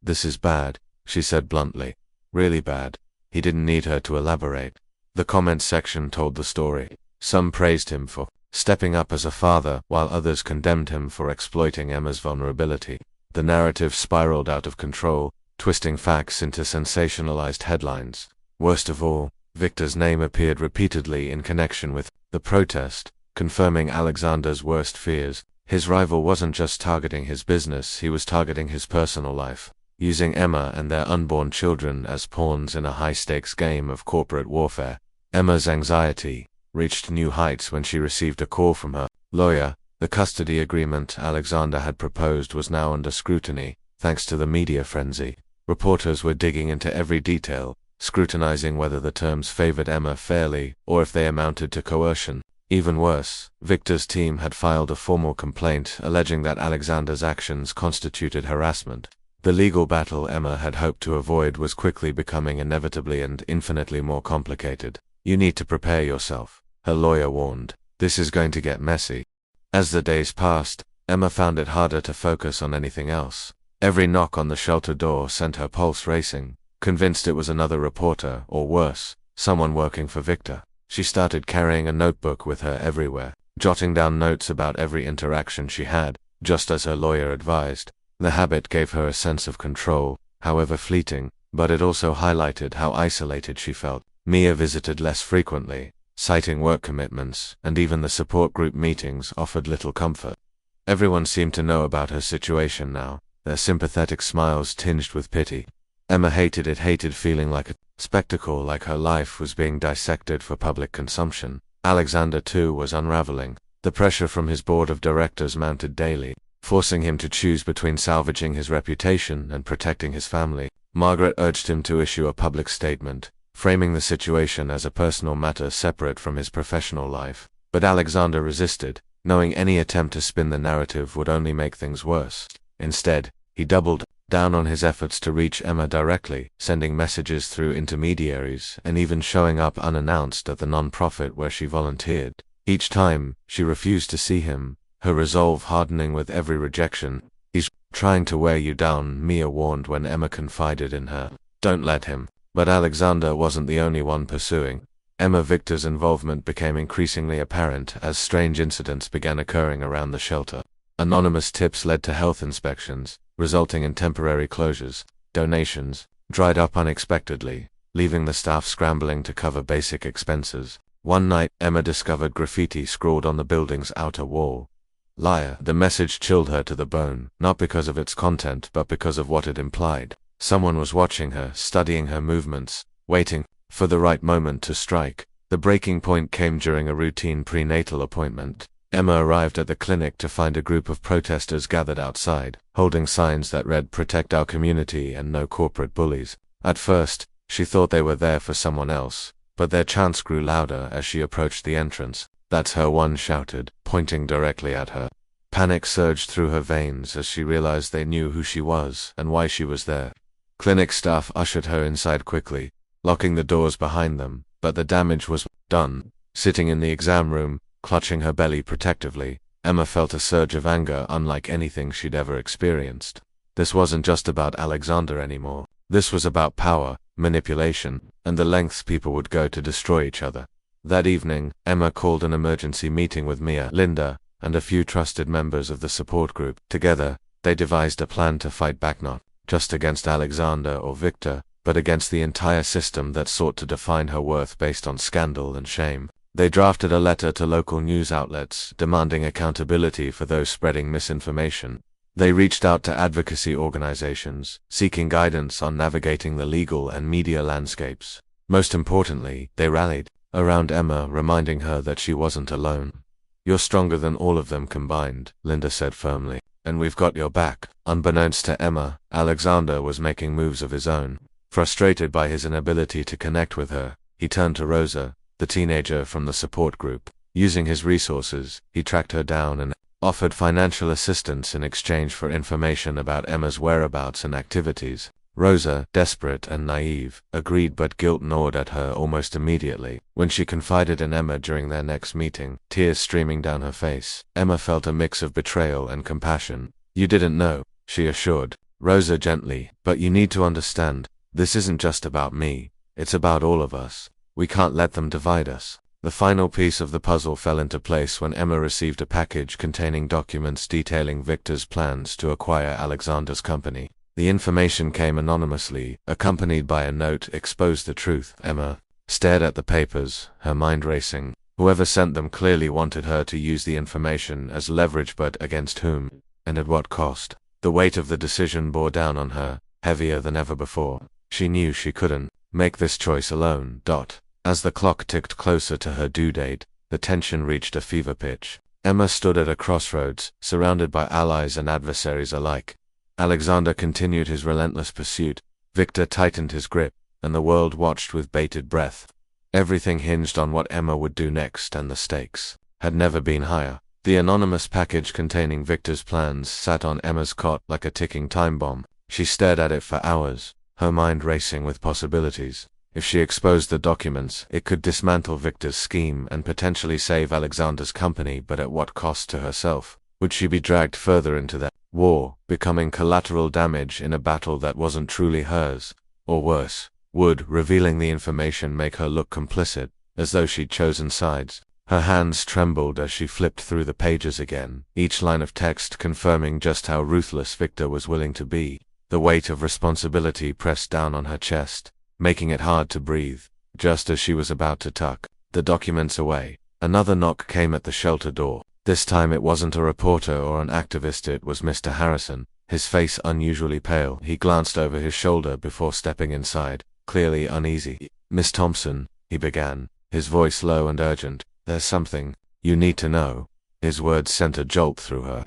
This is bad, she said bluntly. Really bad. He didn't need her to elaborate. The comment section told the story. Some praised him for stepping up as a father, while others condemned him for exploiting Emma's vulnerability. The narrative spiraled out of control, twisting facts into sensationalized headlines. Worst of all, Victor's name appeared repeatedly in connection with The protest, confirming Alexander's worst fears. His rival wasn't just targeting his business, he was targeting his personal life, using Emma and their unborn children as pawns in a high-stakes game of corporate warfare. Emma's anxiety reached new heights when she received a call from her lawyer. The custody agreement Alexander had proposed was now under scrutiny, thanks to the media frenzy. Reporters were digging into every detail, scrutinizing whether the terms favored Emma fairly or if they amounted to coercion. Even worse, Victor's team had filed a formal complaint alleging that Alexander's actions constituted harassment. The legal battle Emma had hoped to avoid was quickly becoming inevitably and infinitely more complicated. "You need to prepare yourself," her lawyer warned. "This is going to get messy." As the days passed, Emma found it harder to focus on anything else. Every knock on the shelter door sent her pulse racing, convinced it was another reporter, or worse, someone working for Victor. She started carrying a notebook with her everywhere, jotting down notes about every interaction she had, just as her lawyer advised. The habit gave her a sense of control, however fleeting, but it also highlighted how isolated she felt. Mia visited less frequently, citing work commitments, and even the support group meetings offered little comfort. Everyone seemed to know about her situation now, their sympathetic smiles tinged with pity. Emma hated feeling like a spectacle, like her life was being dissected for public consumption. Alexander, too, was unraveling. The pressure from his board of directors mounted daily, forcing him to choose between salvaging his reputation and protecting his family. Margaret urged him to issue a public statement, framing the situation as a personal matter separate from his professional life. But Alexander resisted, knowing any attempt to spin the narrative would only make things worse. Instead, he doubled down on his efforts to reach Emma directly, sending messages through intermediaries and even showing up unannounced at the non-profit where she volunteered. Each time, she refused to see him, her resolve hardening with every rejection. "He's trying to wear you down," Mia warned when Emma confided in her. "Don't let him." But Alexander wasn't the only one pursuing. Emma Victor's involvement became increasingly apparent as strange incidents began occurring around the shelter. Anonymous tips led to health inspections, resulting in temporary closures. Donations dried up unexpectedly, leaving the staff scrambling to cover basic expenses. One night, Emma discovered graffiti scrawled on the building's outer wall. "Liar." The message chilled her to the bone, not because of its content but because of what it implied. Someone was watching her, studying her movements, waiting for the right moment to strike. The breaking point came during a routine prenatal appointment. Emma arrived at the clinic to find a group of protesters gathered outside, holding signs that read "Protect our community" and "No corporate bullies." At first, she thought they were there for someone else, but their chants grew louder as she approached the entrance. "That's her," one shouted, pointing directly at her. Panic surged through her veins as she realized they knew who she was and why she was there. Clinic staff ushered her inside quickly, locking the doors behind them, but the damage was done. Sitting in the exam room, clutching her belly protectively, Emma felt a surge of anger unlike anything she'd ever experienced. This wasn't just about Alexander anymore. This was about power, manipulation, and the lengths people would go to destroy each other. That evening, Emma called an emergency meeting with Mia, Linda, and a few trusted members of the support group. Together, they devised a plan to fight back not just against Alexander or Victor, but against the entire system that sought to define her worth based on scandal and shame. They drafted a letter to local news outlets, demanding accountability for those spreading misinformation. They reached out to advocacy organizations, seeking guidance on navigating the legal and media landscapes. Most importantly, they rallied around Emma, reminding her that she wasn't alone. "You're stronger than all of them combined," Linda said firmly, "and we've got your back." Unbeknownst to Emma, Alexander was making moves of his own. Frustrated by his inability to connect with her, he turned to Rosa, the teenager from the support group. Using his resources, he tracked her down and offered financial assistance in exchange for information about Emma's whereabouts and activities. Rosa, desperate and naive, agreed, but guilt gnawed at her almost immediately. When she confided in Emma during their next meeting, tears streaming down her face, Emma felt a mix of betrayal and compassion. "You didn't know," she assured Rosa gently, "but you need to understand, this isn't just about me, it's about all of us. We can't let them divide us." The final piece of the puzzle fell into place when Emma received a package containing documents detailing Victor's plans to acquire Alexander's company. The information came anonymously, accompanied by a note, "Expose the truth." Emma stared at the papers, her mind racing. Whoever sent them clearly wanted her to use the information as leverage, but against whom? And at what cost? The weight of the decision bore down on her, heavier than ever before. She knew she couldn't make this choice alone. As the clock ticked closer to her due date, the tension reached a fever pitch. Emma stood at a crossroads, surrounded by allies and adversaries alike. Alexander continued his relentless pursuit, Victor tightened his grip, and the world watched with bated breath. Everything hinged on what Emma would do next, and the stakes had never been higher. The anonymous package containing Victor's plans sat on Emma's cot like a ticking time bomb. She stared at it for hours, her mind racing with possibilities. If she exposed the documents, it could dismantle Victor's scheme and potentially save Alexander's company, but at what cost to herself? Would she be dragged further into that war, becoming collateral damage in a battle that wasn't truly hers? Or worse, would revealing the information make her look complicit, as though she'd chosen sides? Her hands trembled as she flipped through the pages again, each line of text confirming just how ruthless Victor was willing to be. The weight of responsibility pressed down on her chest, making it hard to breathe. Just as she was about to tuck the documents away, another knock came at the shelter door. This time it wasn't a reporter or an activist, it was Mr. Harrison, his face unusually pale. He glanced over his shoulder before stepping inside, clearly uneasy. "Miss Thompson," he began, his voice low and urgent, "there's something you need to know." His words sent a jolt through her.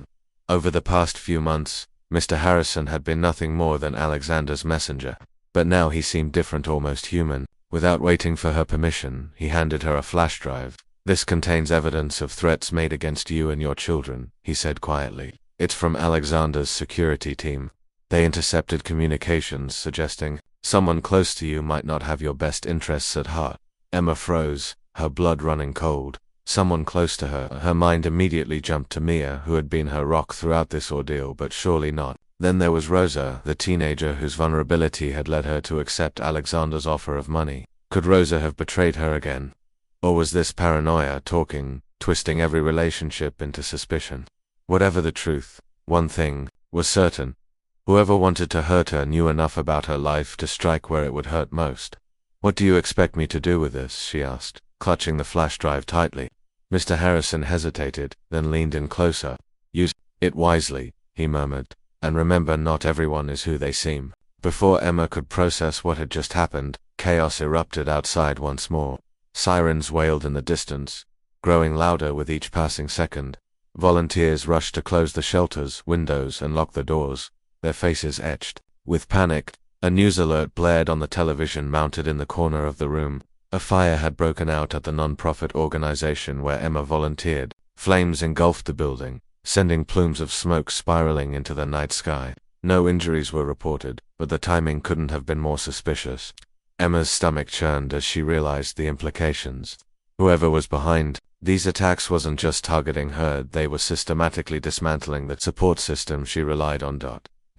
Over the past few months, Mr. Harrison had been nothing more than Alexander's messenger. But now he seemed different, almost human. Without waiting for her permission, he handed her a flash drive. "This contains evidence of threats made against you and your children," he said quietly. "It's from Alexander's security team. They intercepted communications suggesting someone close to you might not have your best interests at heart." Emma froze, her blood running cold. Someone close to her. Her mind immediately jumped to Mia, who had been her rock throughout this ordeal, but surely not. Then there was Rosa, the teenager whose vulnerability had led her to accept Alexander's offer of money. Could Rosa have betrayed her again? Or was this paranoia talking, twisting every relationship into suspicion? Whatever the truth, one thing was certain. Whoever wanted to hurt her knew enough about her life to strike where it would hurt most. "What do you expect me to do with this?" she asked, clutching the flash drive tightly. Mr. Harrison hesitated, then leaned in closer. "Use it wisely," he murmured. "And remember, not everyone is who they seem." Before Emma could process what had just happened, chaos erupted outside once more. Sirens wailed in the distance, growing louder with each passing second. Volunteers rushed to close the shelters, windows, and lock the doors, their faces etched with panic. A news alert blared on the television mounted in the corner of the room. A fire had broken out at the non-profit organization where Emma volunteered. Flames engulfed the building, sending plumes of smoke spiraling into the night sky. No injuries were reported, but the timing couldn't have been more suspicious. Emma's stomach churned as she realized the implications. Whoever was behind these attacks wasn't just targeting her, they were systematically dismantling the support system she relied on.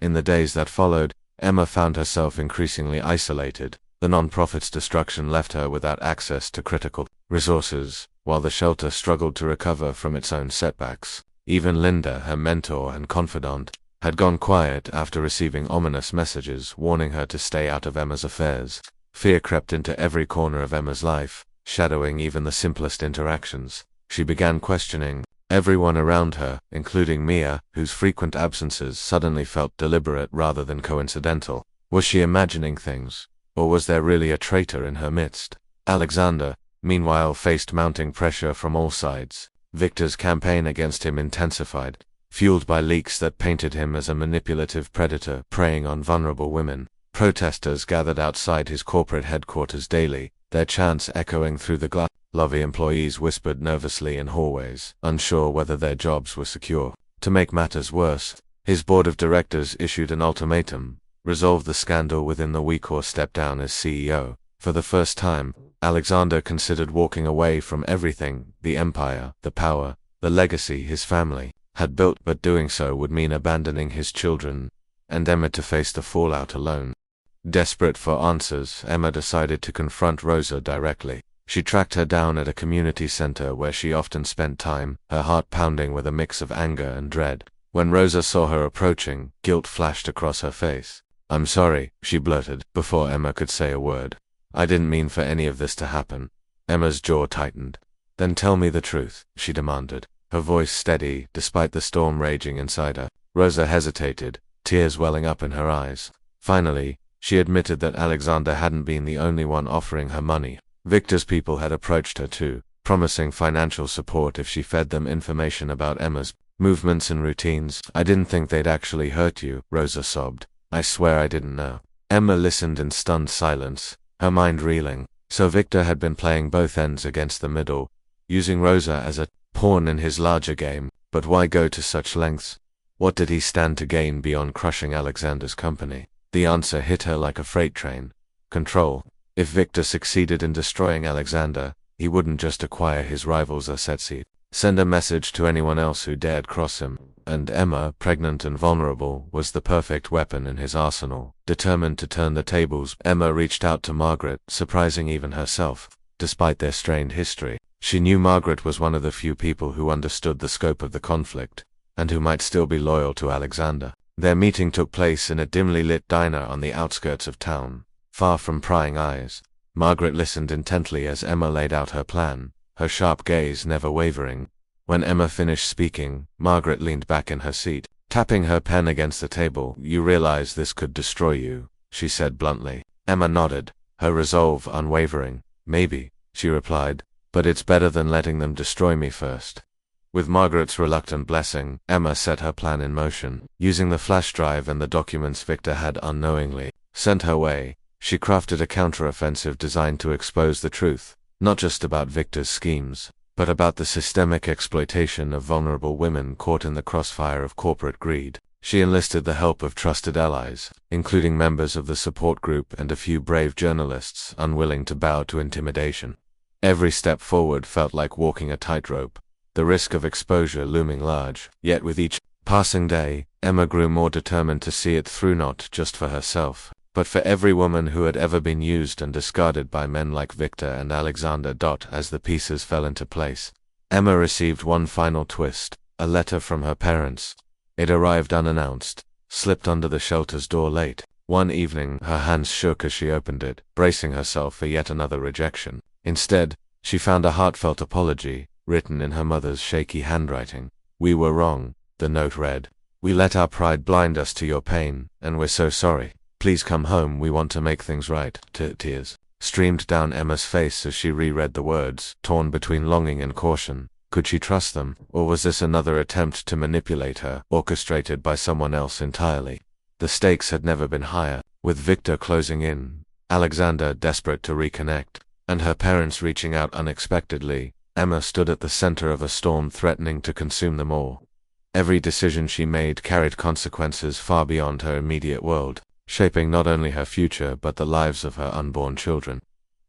In the days that followed, Emma found herself increasingly isolated. The non-profit's destruction left her without access to critical resources, while the shelter struggled to recover from its own setbacks. Even Linda, her mentor and confidant, had gone quiet after receiving ominous messages warning her to stay out of Emma's affairs. Fear crept into every corner of Emma's life, shadowing even the simplest interactions. She began questioning everyone around her, including Mia, whose frequent absences suddenly felt deliberate rather than coincidental. Was she imagining things? Or was there really a traitor in her midst? Alexander, meanwhile, faced mounting pressure from all sides. Victor's campaign against him intensified, fueled by leaks that painted him as a manipulative predator preying on vulnerable women. Protesters gathered outside his corporate headquarters daily, their chants echoing through the glass. Lobby employees whispered nervously in hallways, unsure whether their jobs were secure. To make matters worse, his board of directors issued an ultimatum: resolve the scandal within the week or step down as CEO. For the first time, Alexander considered walking away from everything, the empire, the power, the legacy his family had built, but doing so would mean abandoning his children and Emma to face the fallout alone. Desperate for answers, Emma decided to confront Rosa directly. She tracked her down at a community center where she often spent time, her heart pounding with a mix of anger and dread. When Rosa saw her approaching, guilt flashed across her face. "I'm sorry," she blurted, before Emma could say a word. "I didn't mean for any of this to happen." Emma's jaw tightened. Then tell me the truth, she demanded, her voice steady despite the storm raging inside her. Rosa hesitated, tears welling up in her eyes. Finally, she admitted that Alexander hadn't been the only one offering her money. Victor's people had approached her too, promising financial support if she fed them information about Emma's movements and routines. I didn't think they'd actually hurt you, Rosa sobbed. I swear I didn't know. Emma listened in stunned silence, her mind reeling. So Victor had been playing both ends against the middle, using Rosa as a pawn in his larger game. But why go to such lengths? What did he stand to gain beyond crushing Alexander's company? The answer hit her like a freight train. Control. If Victor succeeded in destroying Alexander, he wouldn't just acquire his rival's asset, send a message to anyone else who dared cross him. And Emma, pregnant and vulnerable, was the perfect weapon in his arsenal. Determined to turn the tables, Emma reached out to Margaret, surprising even herself. Despite their strained history, she knew Margaret was one of the few people who understood the scope of the conflict, and who might still be loyal to Alexander. Their meeting took place in a dimly lit diner on the outskirts of town, far from prying eyes. Margaret listened intently as Emma laid out her plan, her sharp gaze never wavering. When Emma finished speaking, Margaret leaned back in her seat, tapping her pen against the table. You realize this could destroy you, she said bluntly. Emma nodded, her resolve unwavering. Maybe, she replied, but it's better than letting them destroy me first. With Margaret's reluctant blessing, Emma set her plan in motion. Using the flash drive and the documents Victor had unknowingly sent her way, she crafted a counteroffensive designed to expose the truth, not just about Victor's schemes, but about the systemic exploitation of vulnerable women caught in the crossfire of corporate greed. She enlisted the help of trusted allies, including members of the support group and a few brave journalists unwilling to bow to intimidation. Every step forward felt like walking a tightrope, the risk of exposure looming large. Yet with each passing day, Emma grew more determined to see it through, not just for herself, but for every woman who had ever been used and discarded by men like Victor and Alexander. As the pieces fell into place, Emma received one final twist, a letter from her parents. It arrived unannounced, slipped under the shelter's door late. One evening, her hands shook as she opened it, bracing herself for yet another rejection. Instead, she found a heartfelt apology, written in her mother's shaky handwriting. We were wrong, the note read. We let our pride blind us to your pain, and we're so sorry. Please come home, we want to make things right. Tears streamed down Emma's face as she reread the words, torn between longing and caution. Could she trust them, or was this another attempt to manipulate her, orchestrated by someone else entirely? The stakes had never been higher, with Victor closing in, Alexander desperate to reconnect, and her parents reaching out unexpectedly. Emma stood at the center of a storm threatening to consume them all. Every decision she made carried consequences far beyond her immediate world, shaping not only her future but the lives of her unborn children.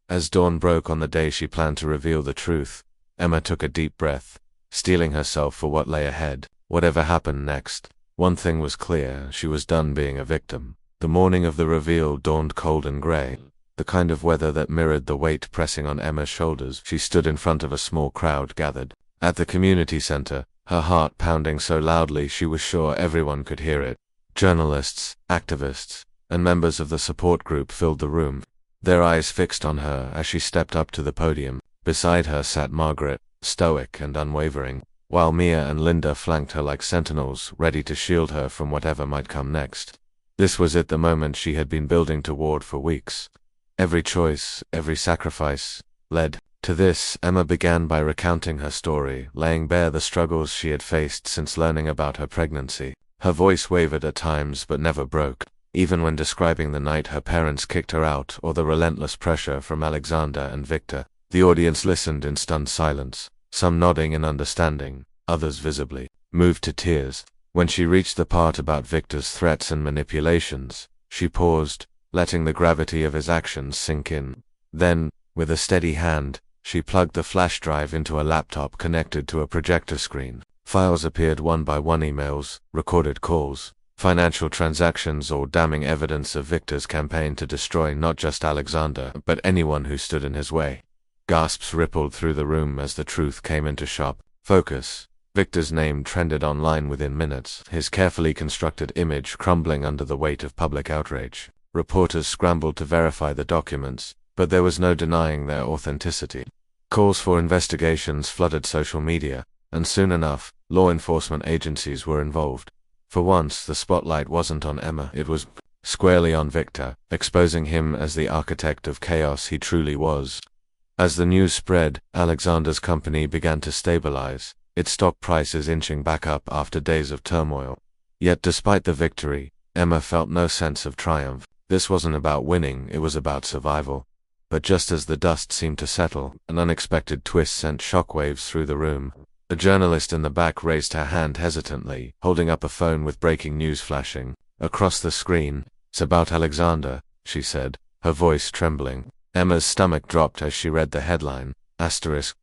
As dawn broke on the day she planned to reveal the truth, Emma took a deep breath, steeling herself for what lay ahead. Whatever happened next, one thing was clear: she was done being a victim. The morning of the reveal dawned cold and gray, the kind of weather that mirrored the weight pressing on Emma's shoulders. She stood in front of a small crowd gathered at the community center, her heart pounding so loudly she was sure everyone could hear it. Journalists, activists, and members of the support group filled the room, their eyes fixed on her as she stepped up to the podium. Beside her sat Margaret, stoic and unwavering, while Mia and Linda flanked her like sentinels, ready to shield her from whatever might come next. This was it, the moment she had been building toward for weeks. Every choice, every sacrifice, led to this. Emma began by recounting her story, laying bare the struggles she had faced since learning about her pregnancy. Her voice wavered at times but never broke, even when describing the night her parents kicked her out or the relentless pressure from Alexander and Victor. The audience listened in stunned silence, some nodding in understanding, others visibly moved to tears. When she reached the part about Victor's threats and manipulations, she paused, letting the gravity of his actions sink in. Then, with a steady hand, she plugged the flash drive into a laptop connected to a projector screen. Files appeared one by one: emails, recorded calls, financial transactions, all damning evidence of Victor's campaign to destroy not just Alexander, but anyone who stood in his way. Gasps rippled through the room as the truth came into sharp focus. Victor's name trended online within minutes, his carefully constructed image crumbling under the weight of public outrage. Reporters scrambled to verify the documents, but there was no denying their authenticity. Calls for investigations flooded social media, and soon enough, law enforcement agencies were involved. For once, the spotlight wasn't on Emma, it was squarely on Victor, exposing him as the architect of chaos he truly was. As the news spread, Alexander's company began to stabilize, its stock prices inching back up after days of turmoil. Yet despite the victory, Emma felt no sense of triumph. This wasn't about winning, it was about survival. But just as the dust seemed to settle, an unexpected twist sent shockwaves through the room. A journalist in the back raised her hand hesitantly, holding up a phone with breaking news flashing. Across the screen, "It's about Alexander," she said, her voice trembling. Emma's stomach dropped as she read the headline.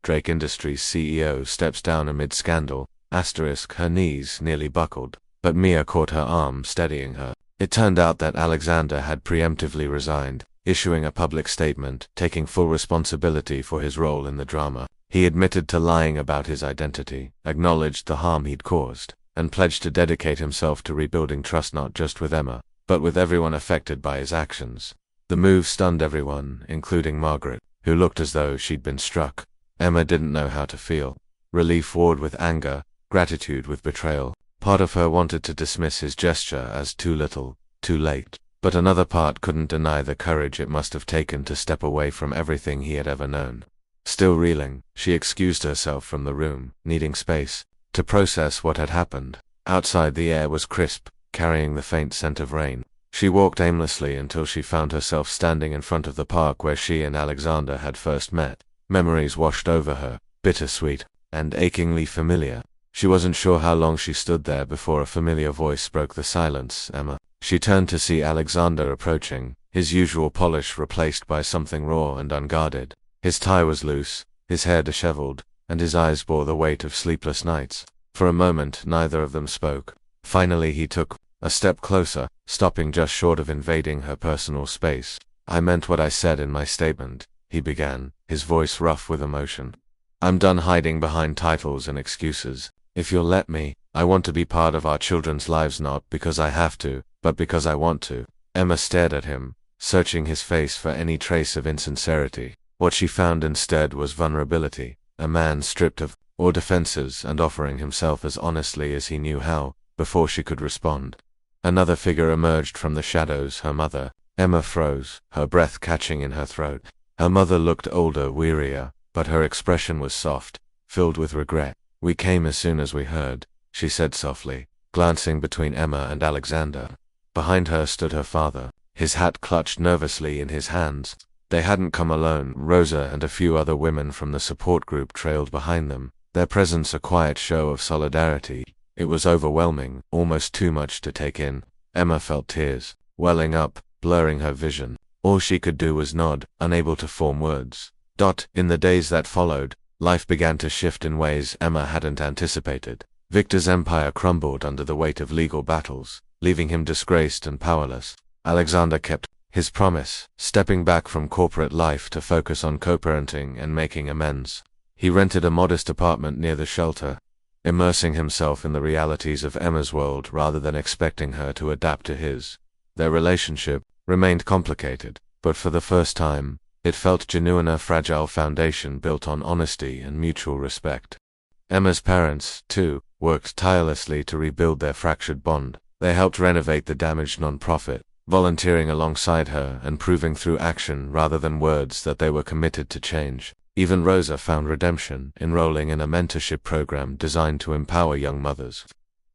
Drake Industries CEO steps down amid scandal. Her knees nearly buckled, but Mia caught her arm, steadying her. It turned out that Alexander had preemptively resigned, issuing a public statement, taking full responsibility for his role in the drama. He admitted to lying about his identity, acknowledged the harm he'd caused, and pledged to dedicate himself to rebuilding trust not just with Emma, but with everyone affected by his actions. The move stunned everyone, including Margaret, who looked as though she'd been struck. Emma didn't know how to feel. Relief warred with anger, gratitude with betrayal. Part of her wanted to dismiss his gesture as too little, too late, but another part couldn't deny the courage it must have taken to step away from everything he had ever known. Still reeling, she excused herself from the room, needing space to process what had happened. Outside, the air was crisp, carrying the faint scent of rain. She walked aimlessly until she found herself standing in front of the park where she and Alexander had first met. Memories washed over her, bittersweet and achingly familiar. She wasn't sure how long she stood there before a familiar voice broke the silence. "Emma." She turned to see Alexander approaching, his usual polish replaced by something raw and unguarded. His tie was loose, his hair disheveled, and his eyes bore the weight of sleepless nights. For a moment, neither of them spoke. Finally, he took a step closer, stopping just short of invading her personal space. "I meant what I said in my statement," he began, his voice rough with emotion. "I'm done hiding behind titles and excuses. If you'll let me, I want to be part of our children's lives, not because I have to, but because I want to." Emma stared at him, searching his face for any trace of insincerity. What she found instead was vulnerability, a man stripped of all defenses and offering himself as honestly as he knew how, before she could respond. Another figure emerged from the shadows, her mother. Emma froze, her breath catching in her throat. Her mother looked older, wearier, but her expression was soft, filled with regret. "We came as soon as we heard," she said softly, glancing between Emma and Alexander. Behind her stood her father, his hat clutched nervously in his hands. They hadn't come alone. Rosa and a few other women from the support group trailed behind them, their presence a quiet show of solidarity. It was overwhelming, almost too much to take in. Emma felt tears welling up, blurring her vision. All she could do was nod, unable to form words. In the days that followed, life began to shift in ways Emma hadn't anticipated. Victor's empire crumbled under the weight of legal battles, leaving him disgraced and powerless. Alexander kept his promise, stepping back from corporate life to focus on co-parenting and making amends. He rented a modest apartment near the shelter, immersing himself in the realities of Emma's world rather than expecting her to adapt to his. Their relationship remained complicated, but for the first time, it felt genuine, a fragile foundation built on honesty and mutual respect. Emma's parents, too, worked tirelessly to rebuild their fractured bond. They helped renovate the damaged nonprofit, volunteering alongside her and proving through action rather than words that they were committed to change. Even Rosa found redemption, enrolling in a mentorship program designed to empower young mothers.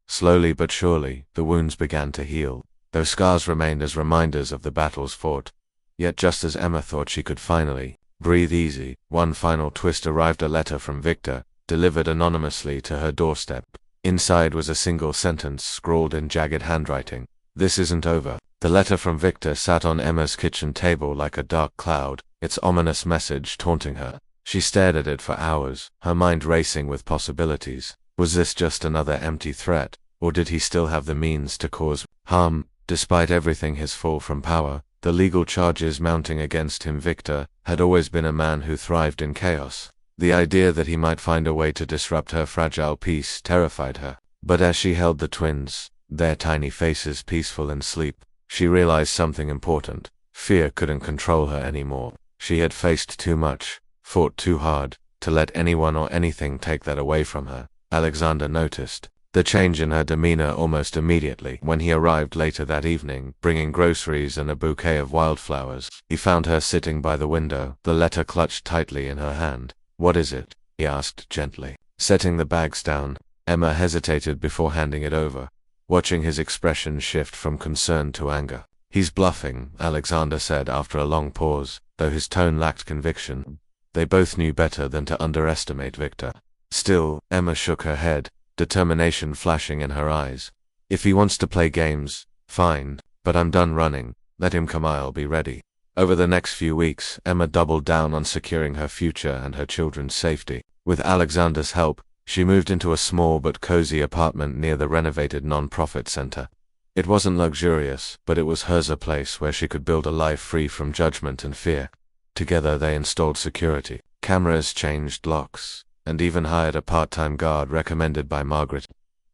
Slowly but surely, the wounds began to heal, though scars remained as reminders of the battles fought. Yet just as Emma thought she could finally breathe easy, one final twist arrived: a letter from Victor, delivered anonymously to her doorstep. Inside was a single sentence scrawled in jagged handwriting. "This isn't over." The letter from Victor sat on Emma's kitchen table like a dark cloud, its ominous message taunting her. She stared at it for hours, her mind racing with possibilities. Was this just another empty threat, or did he still have the means to cause harm? Despite everything, his fall from power, the legal charges mounting against him, Victor had always been a man who thrived in chaos. The idea that he might find a way to disrupt her fragile peace terrified her. But as she held the twins, their tiny faces peaceful in sleep, she realized something important. Fear couldn't control her anymore. She had faced too much, fought too hard, to let anyone or anything take that away from her. Alexander noticed the change in her demeanor almost immediately. When he arrived later that evening, bringing groceries and a bouquet of wildflowers, he found her sitting by the window, the letter clutched tightly in her hand. "What is it?" he asked gently. Setting the bags down, Emma hesitated before handing it over, watching his expression shift from concern to anger. "He's bluffing," Alexander said after a long pause, though his tone lacked conviction. They both knew better than to underestimate Victor. Still, Emma shook her head, determination flashing in her eyes. "If he wants to play games, fine, but I'm done running. Let him come, I'll be ready." Over the next few weeks, Emma doubled down on securing her future and her children's safety. With Alexander's help, she moved into a small but cozy apartment near the renovated non-profit center. It wasn't luxurious, but it was hers, a place where she could build a life free from judgment and fear. Together they installed security, cameras, changed locks, and even hired a part-time guard recommended by Margaret.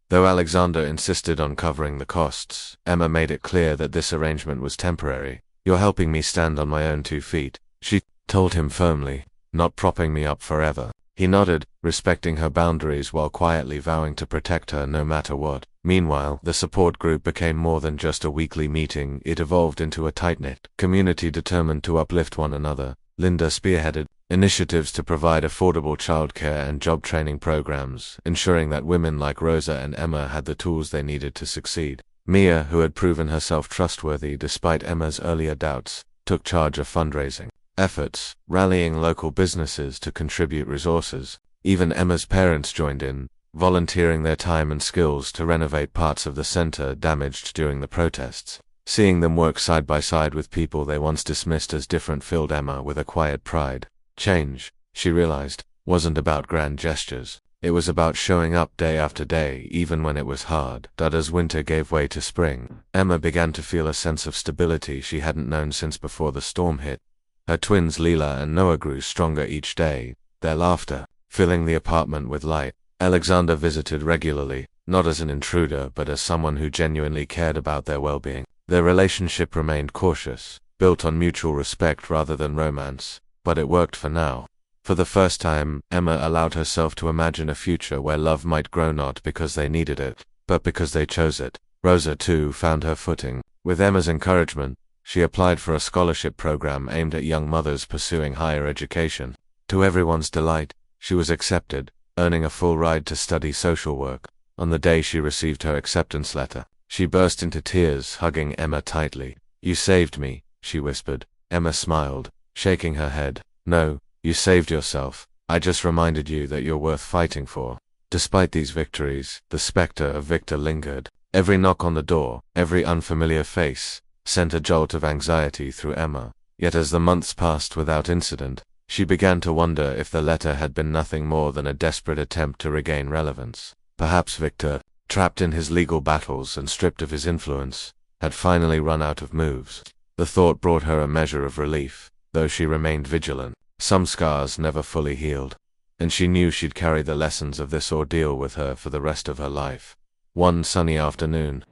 Though Alexander insisted on covering the costs, Emma made it clear that this arrangement was temporary. "You're helping me stand on my own 2 feet," she told him firmly, "not propping me up forever." He nodded, respecting her boundaries while quietly vowing to protect her no matter what. Meanwhile, the support group became more than just a weekly meeting. It evolved into a tight-knit community determined to uplift one another. Linda spearheaded initiatives to provide affordable childcare and job training programs, ensuring that women like Rosa and Emma had the tools they needed to succeed. Mia, who had proven herself trustworthy despite Emma's earlier doubts, took charge of fundraising efforts, rallying local businesses to contribute resources. Even Emma's parents joined in, volunteering their time and skills to renovate parts of the center damaged during the protests. Seeing them work side by side with people they once dismissed as different filled Emma with a quiet pride. Change, she realized, wasn't about grand gestures. It was about showing up day after day, even when it was hard. But as winter gave way to spring, Emma began to feel a sense of stability she hadn't known since before the storm hit. Her twins Leela and Noah grew stronger each day, their laughter filling the apartment with light. Alexander visited regularly, not as an intruder but as someone who genuinely cared about their well-being. Their relationship remained cautious, built on mutual respect rather than romance, but it worked for now. For the first time, Emma allowed herself to imagine a future where love might grow not because they needed it, but because they chose it. Rosa, too, found her footing. With Emma's encouragement, she applied for a scholarship program aimed at young mothers pursuing higher education. To everyone's delight, she was accepted, earning a full ride to study social work. On the day she received her acceptance letter, she burst into tears, hugging Emma tightly. "You saved me," she whispered. Emma smiled, shaking her head. "No, you saved yourself. I just reminded you that you're worth fighting for." Despite these victories, the specter of Victor lingered. Every knock on the door, every unfamiliar face, sent a jolt of anxiety through Emma. Yet as the months passed without incident, she began to wonder if the letter had been nothing more than a desperate attempt to regain relevance. Perhaps Victor, trapped in his legal battles and stripped of his influence, had finally run out of moves. The thought brought her a measure of relief, though she remained vigilant. Some scars never fully healed, and she knew she'd carry the lessons of this ordeal with her for the rest of her life. One sunny afternoon,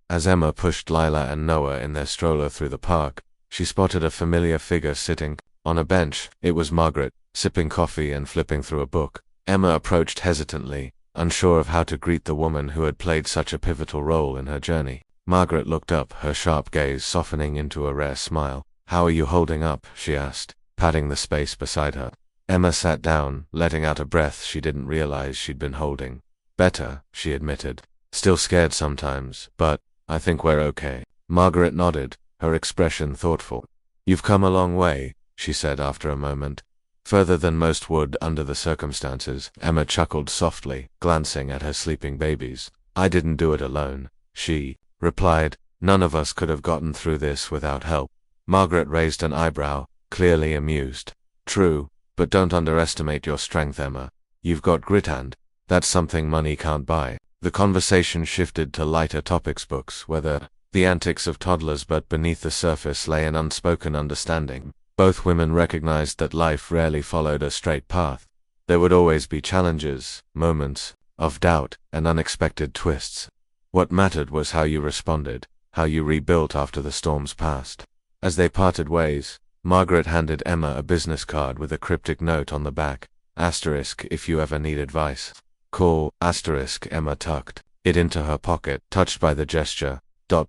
as Emma pushed Lila and Noah in their stroller through the park, she spotted a familiar figure sitting on a bench. It was Margaret, sipping coffee and flipping through a book. Emma approached hesitantly, unsure of how to greet the woman who had played such a pivotal role in her journey. Margaret looked up, her sharp gaze softening into a rare smile. "How are you holding up?" she asked, patting the space beside her. Emma sat down, letting out a breath she didn't realize she'd been holding. "Better," she admitted. "Still scared sometimes, but I think we're okay." Margaret nodded, her expression thoughtful. "You've come a long way," she said after a moment. "Further than most would under the circumstances." Emma chuckled softly, glancing at her sleeping babies. "I didn't do it alone," she replied. "None of us could have gotten through this without help." Margaret raised an eyebrow, clearly amused. "True, but don't underestimate your strength, Emma. You've got grit and that's something money can't buy." The conversation shifted to lighter topics, books, whether the antics of toddlers, but beneath the surface lay an unspoken understanding. Both women recognized that life rarely followed a straight path. There would always be challenges, moments of doubt, and unexpected twists. What mattered was how you responded, how you rebuilt after the storms passed. As they parted ways, Margaret handed Emma a business card with a cryptic note on the back. Asterisk if you ever need advice. Call, asterisk Emma tucked it into her pocket, touched by the gesture.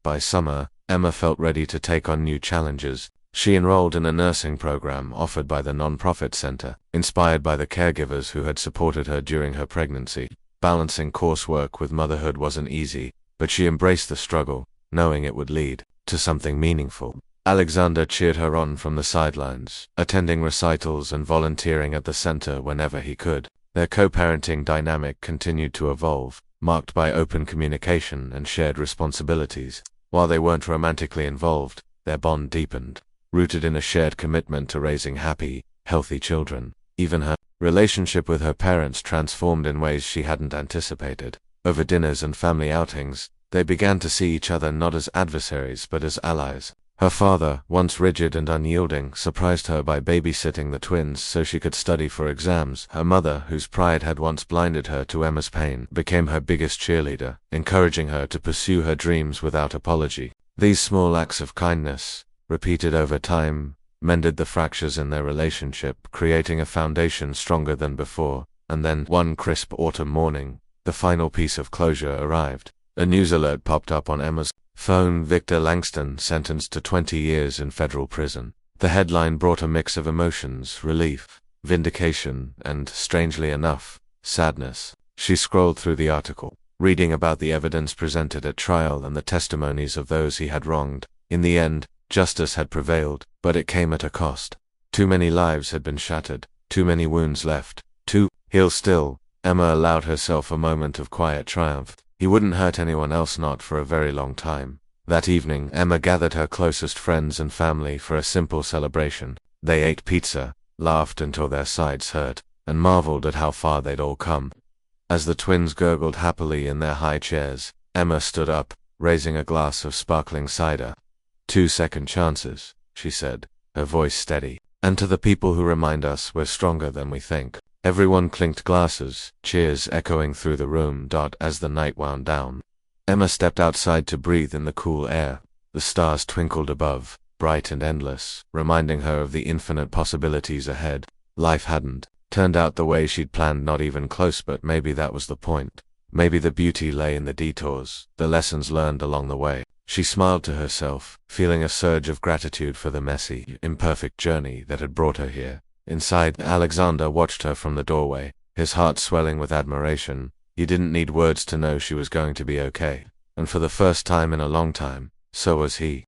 By summer, Emma felt ready to take on new challenges. She enrolled in a nursing program offered by the non-profit center, inspired by the caregivers who had supported her during her pregnancy. Balancing coursework with motherhood wasn't easy, but she embraced the struggle, knowing it would lead to something meaningful. Alexander cheered her on from the sidelines, attending recitals and volunteering at the center whenever he could. Their co-parenting dynamic continued to evolve, marked by open communication and shared responsibilities. While they weren't romantically involved, their bond deepened, rooted in a shared commitment to raising happy, healthy children. Even her relationship with her parents transformed in ways she hadn't anticipated. Over dinners and family outings, they began to see each other not as adversaries but as allies. Her father, once rigid and unyielding, surprised her by babysitting the twins so she could study for exams. Her mother, whose pride had once blinded her to Emma's pain, became her biggest cheerleader, encouraging her to pursue her dreams without apology. These small acts of kindness, repeated over time, mended the fractures in their relationship, creating a foundation stronger than before. And then, one crisp autumn morning, the final piece of closure arrived. A news alert popped up on Emma's phone: Victor Langston sentenced to 20 years in federal prison. The headline brought a mix of emotions: relief, vindication, and, strangely enough, sadness. She scrolled through the article, reading about the evidence presented at trial and the testimonies of those he had wronged. In the end, justice had prevailed, but it came at a cost. Too many lives had been shattered, too many wounds left to heal still. Emma allowed herself a moment of quiet triumph. He wouldn't hurt anyone else, not for a very long time. That evening, Emma gathered her closest friends and family for a simple celebration. They ate pizza, laughed until their sides hurt, and marveled at how far they'd all come. As the twins gurgled happily in their high chairs, Emma stood up, raising a glass of sparkling cider. 2 second chances, she said, her voice steady. And to the people who remind us we're stronger than we think. Everyone clinked glasses, cheers echoing through the room. As the night wound down, Emma stepped outside to breathe in the cool air. The stars twinkled above, bright and endless, reminding her of the infinite possibilities ahead. Life hadn't turned out the way she'd planned, not even close, but maybe that was the point. Maybe the beauty lay in the detours, the lessons learned along the way. She smiled to herself, feeling a surge of gratitude for the messy, imperfect journey that had brought her here. Inside, Alexander watched her from the doorway, his heart swelling with admiration. He didn't need words to know she was going to be okay. And for the first time in a long time, so was he.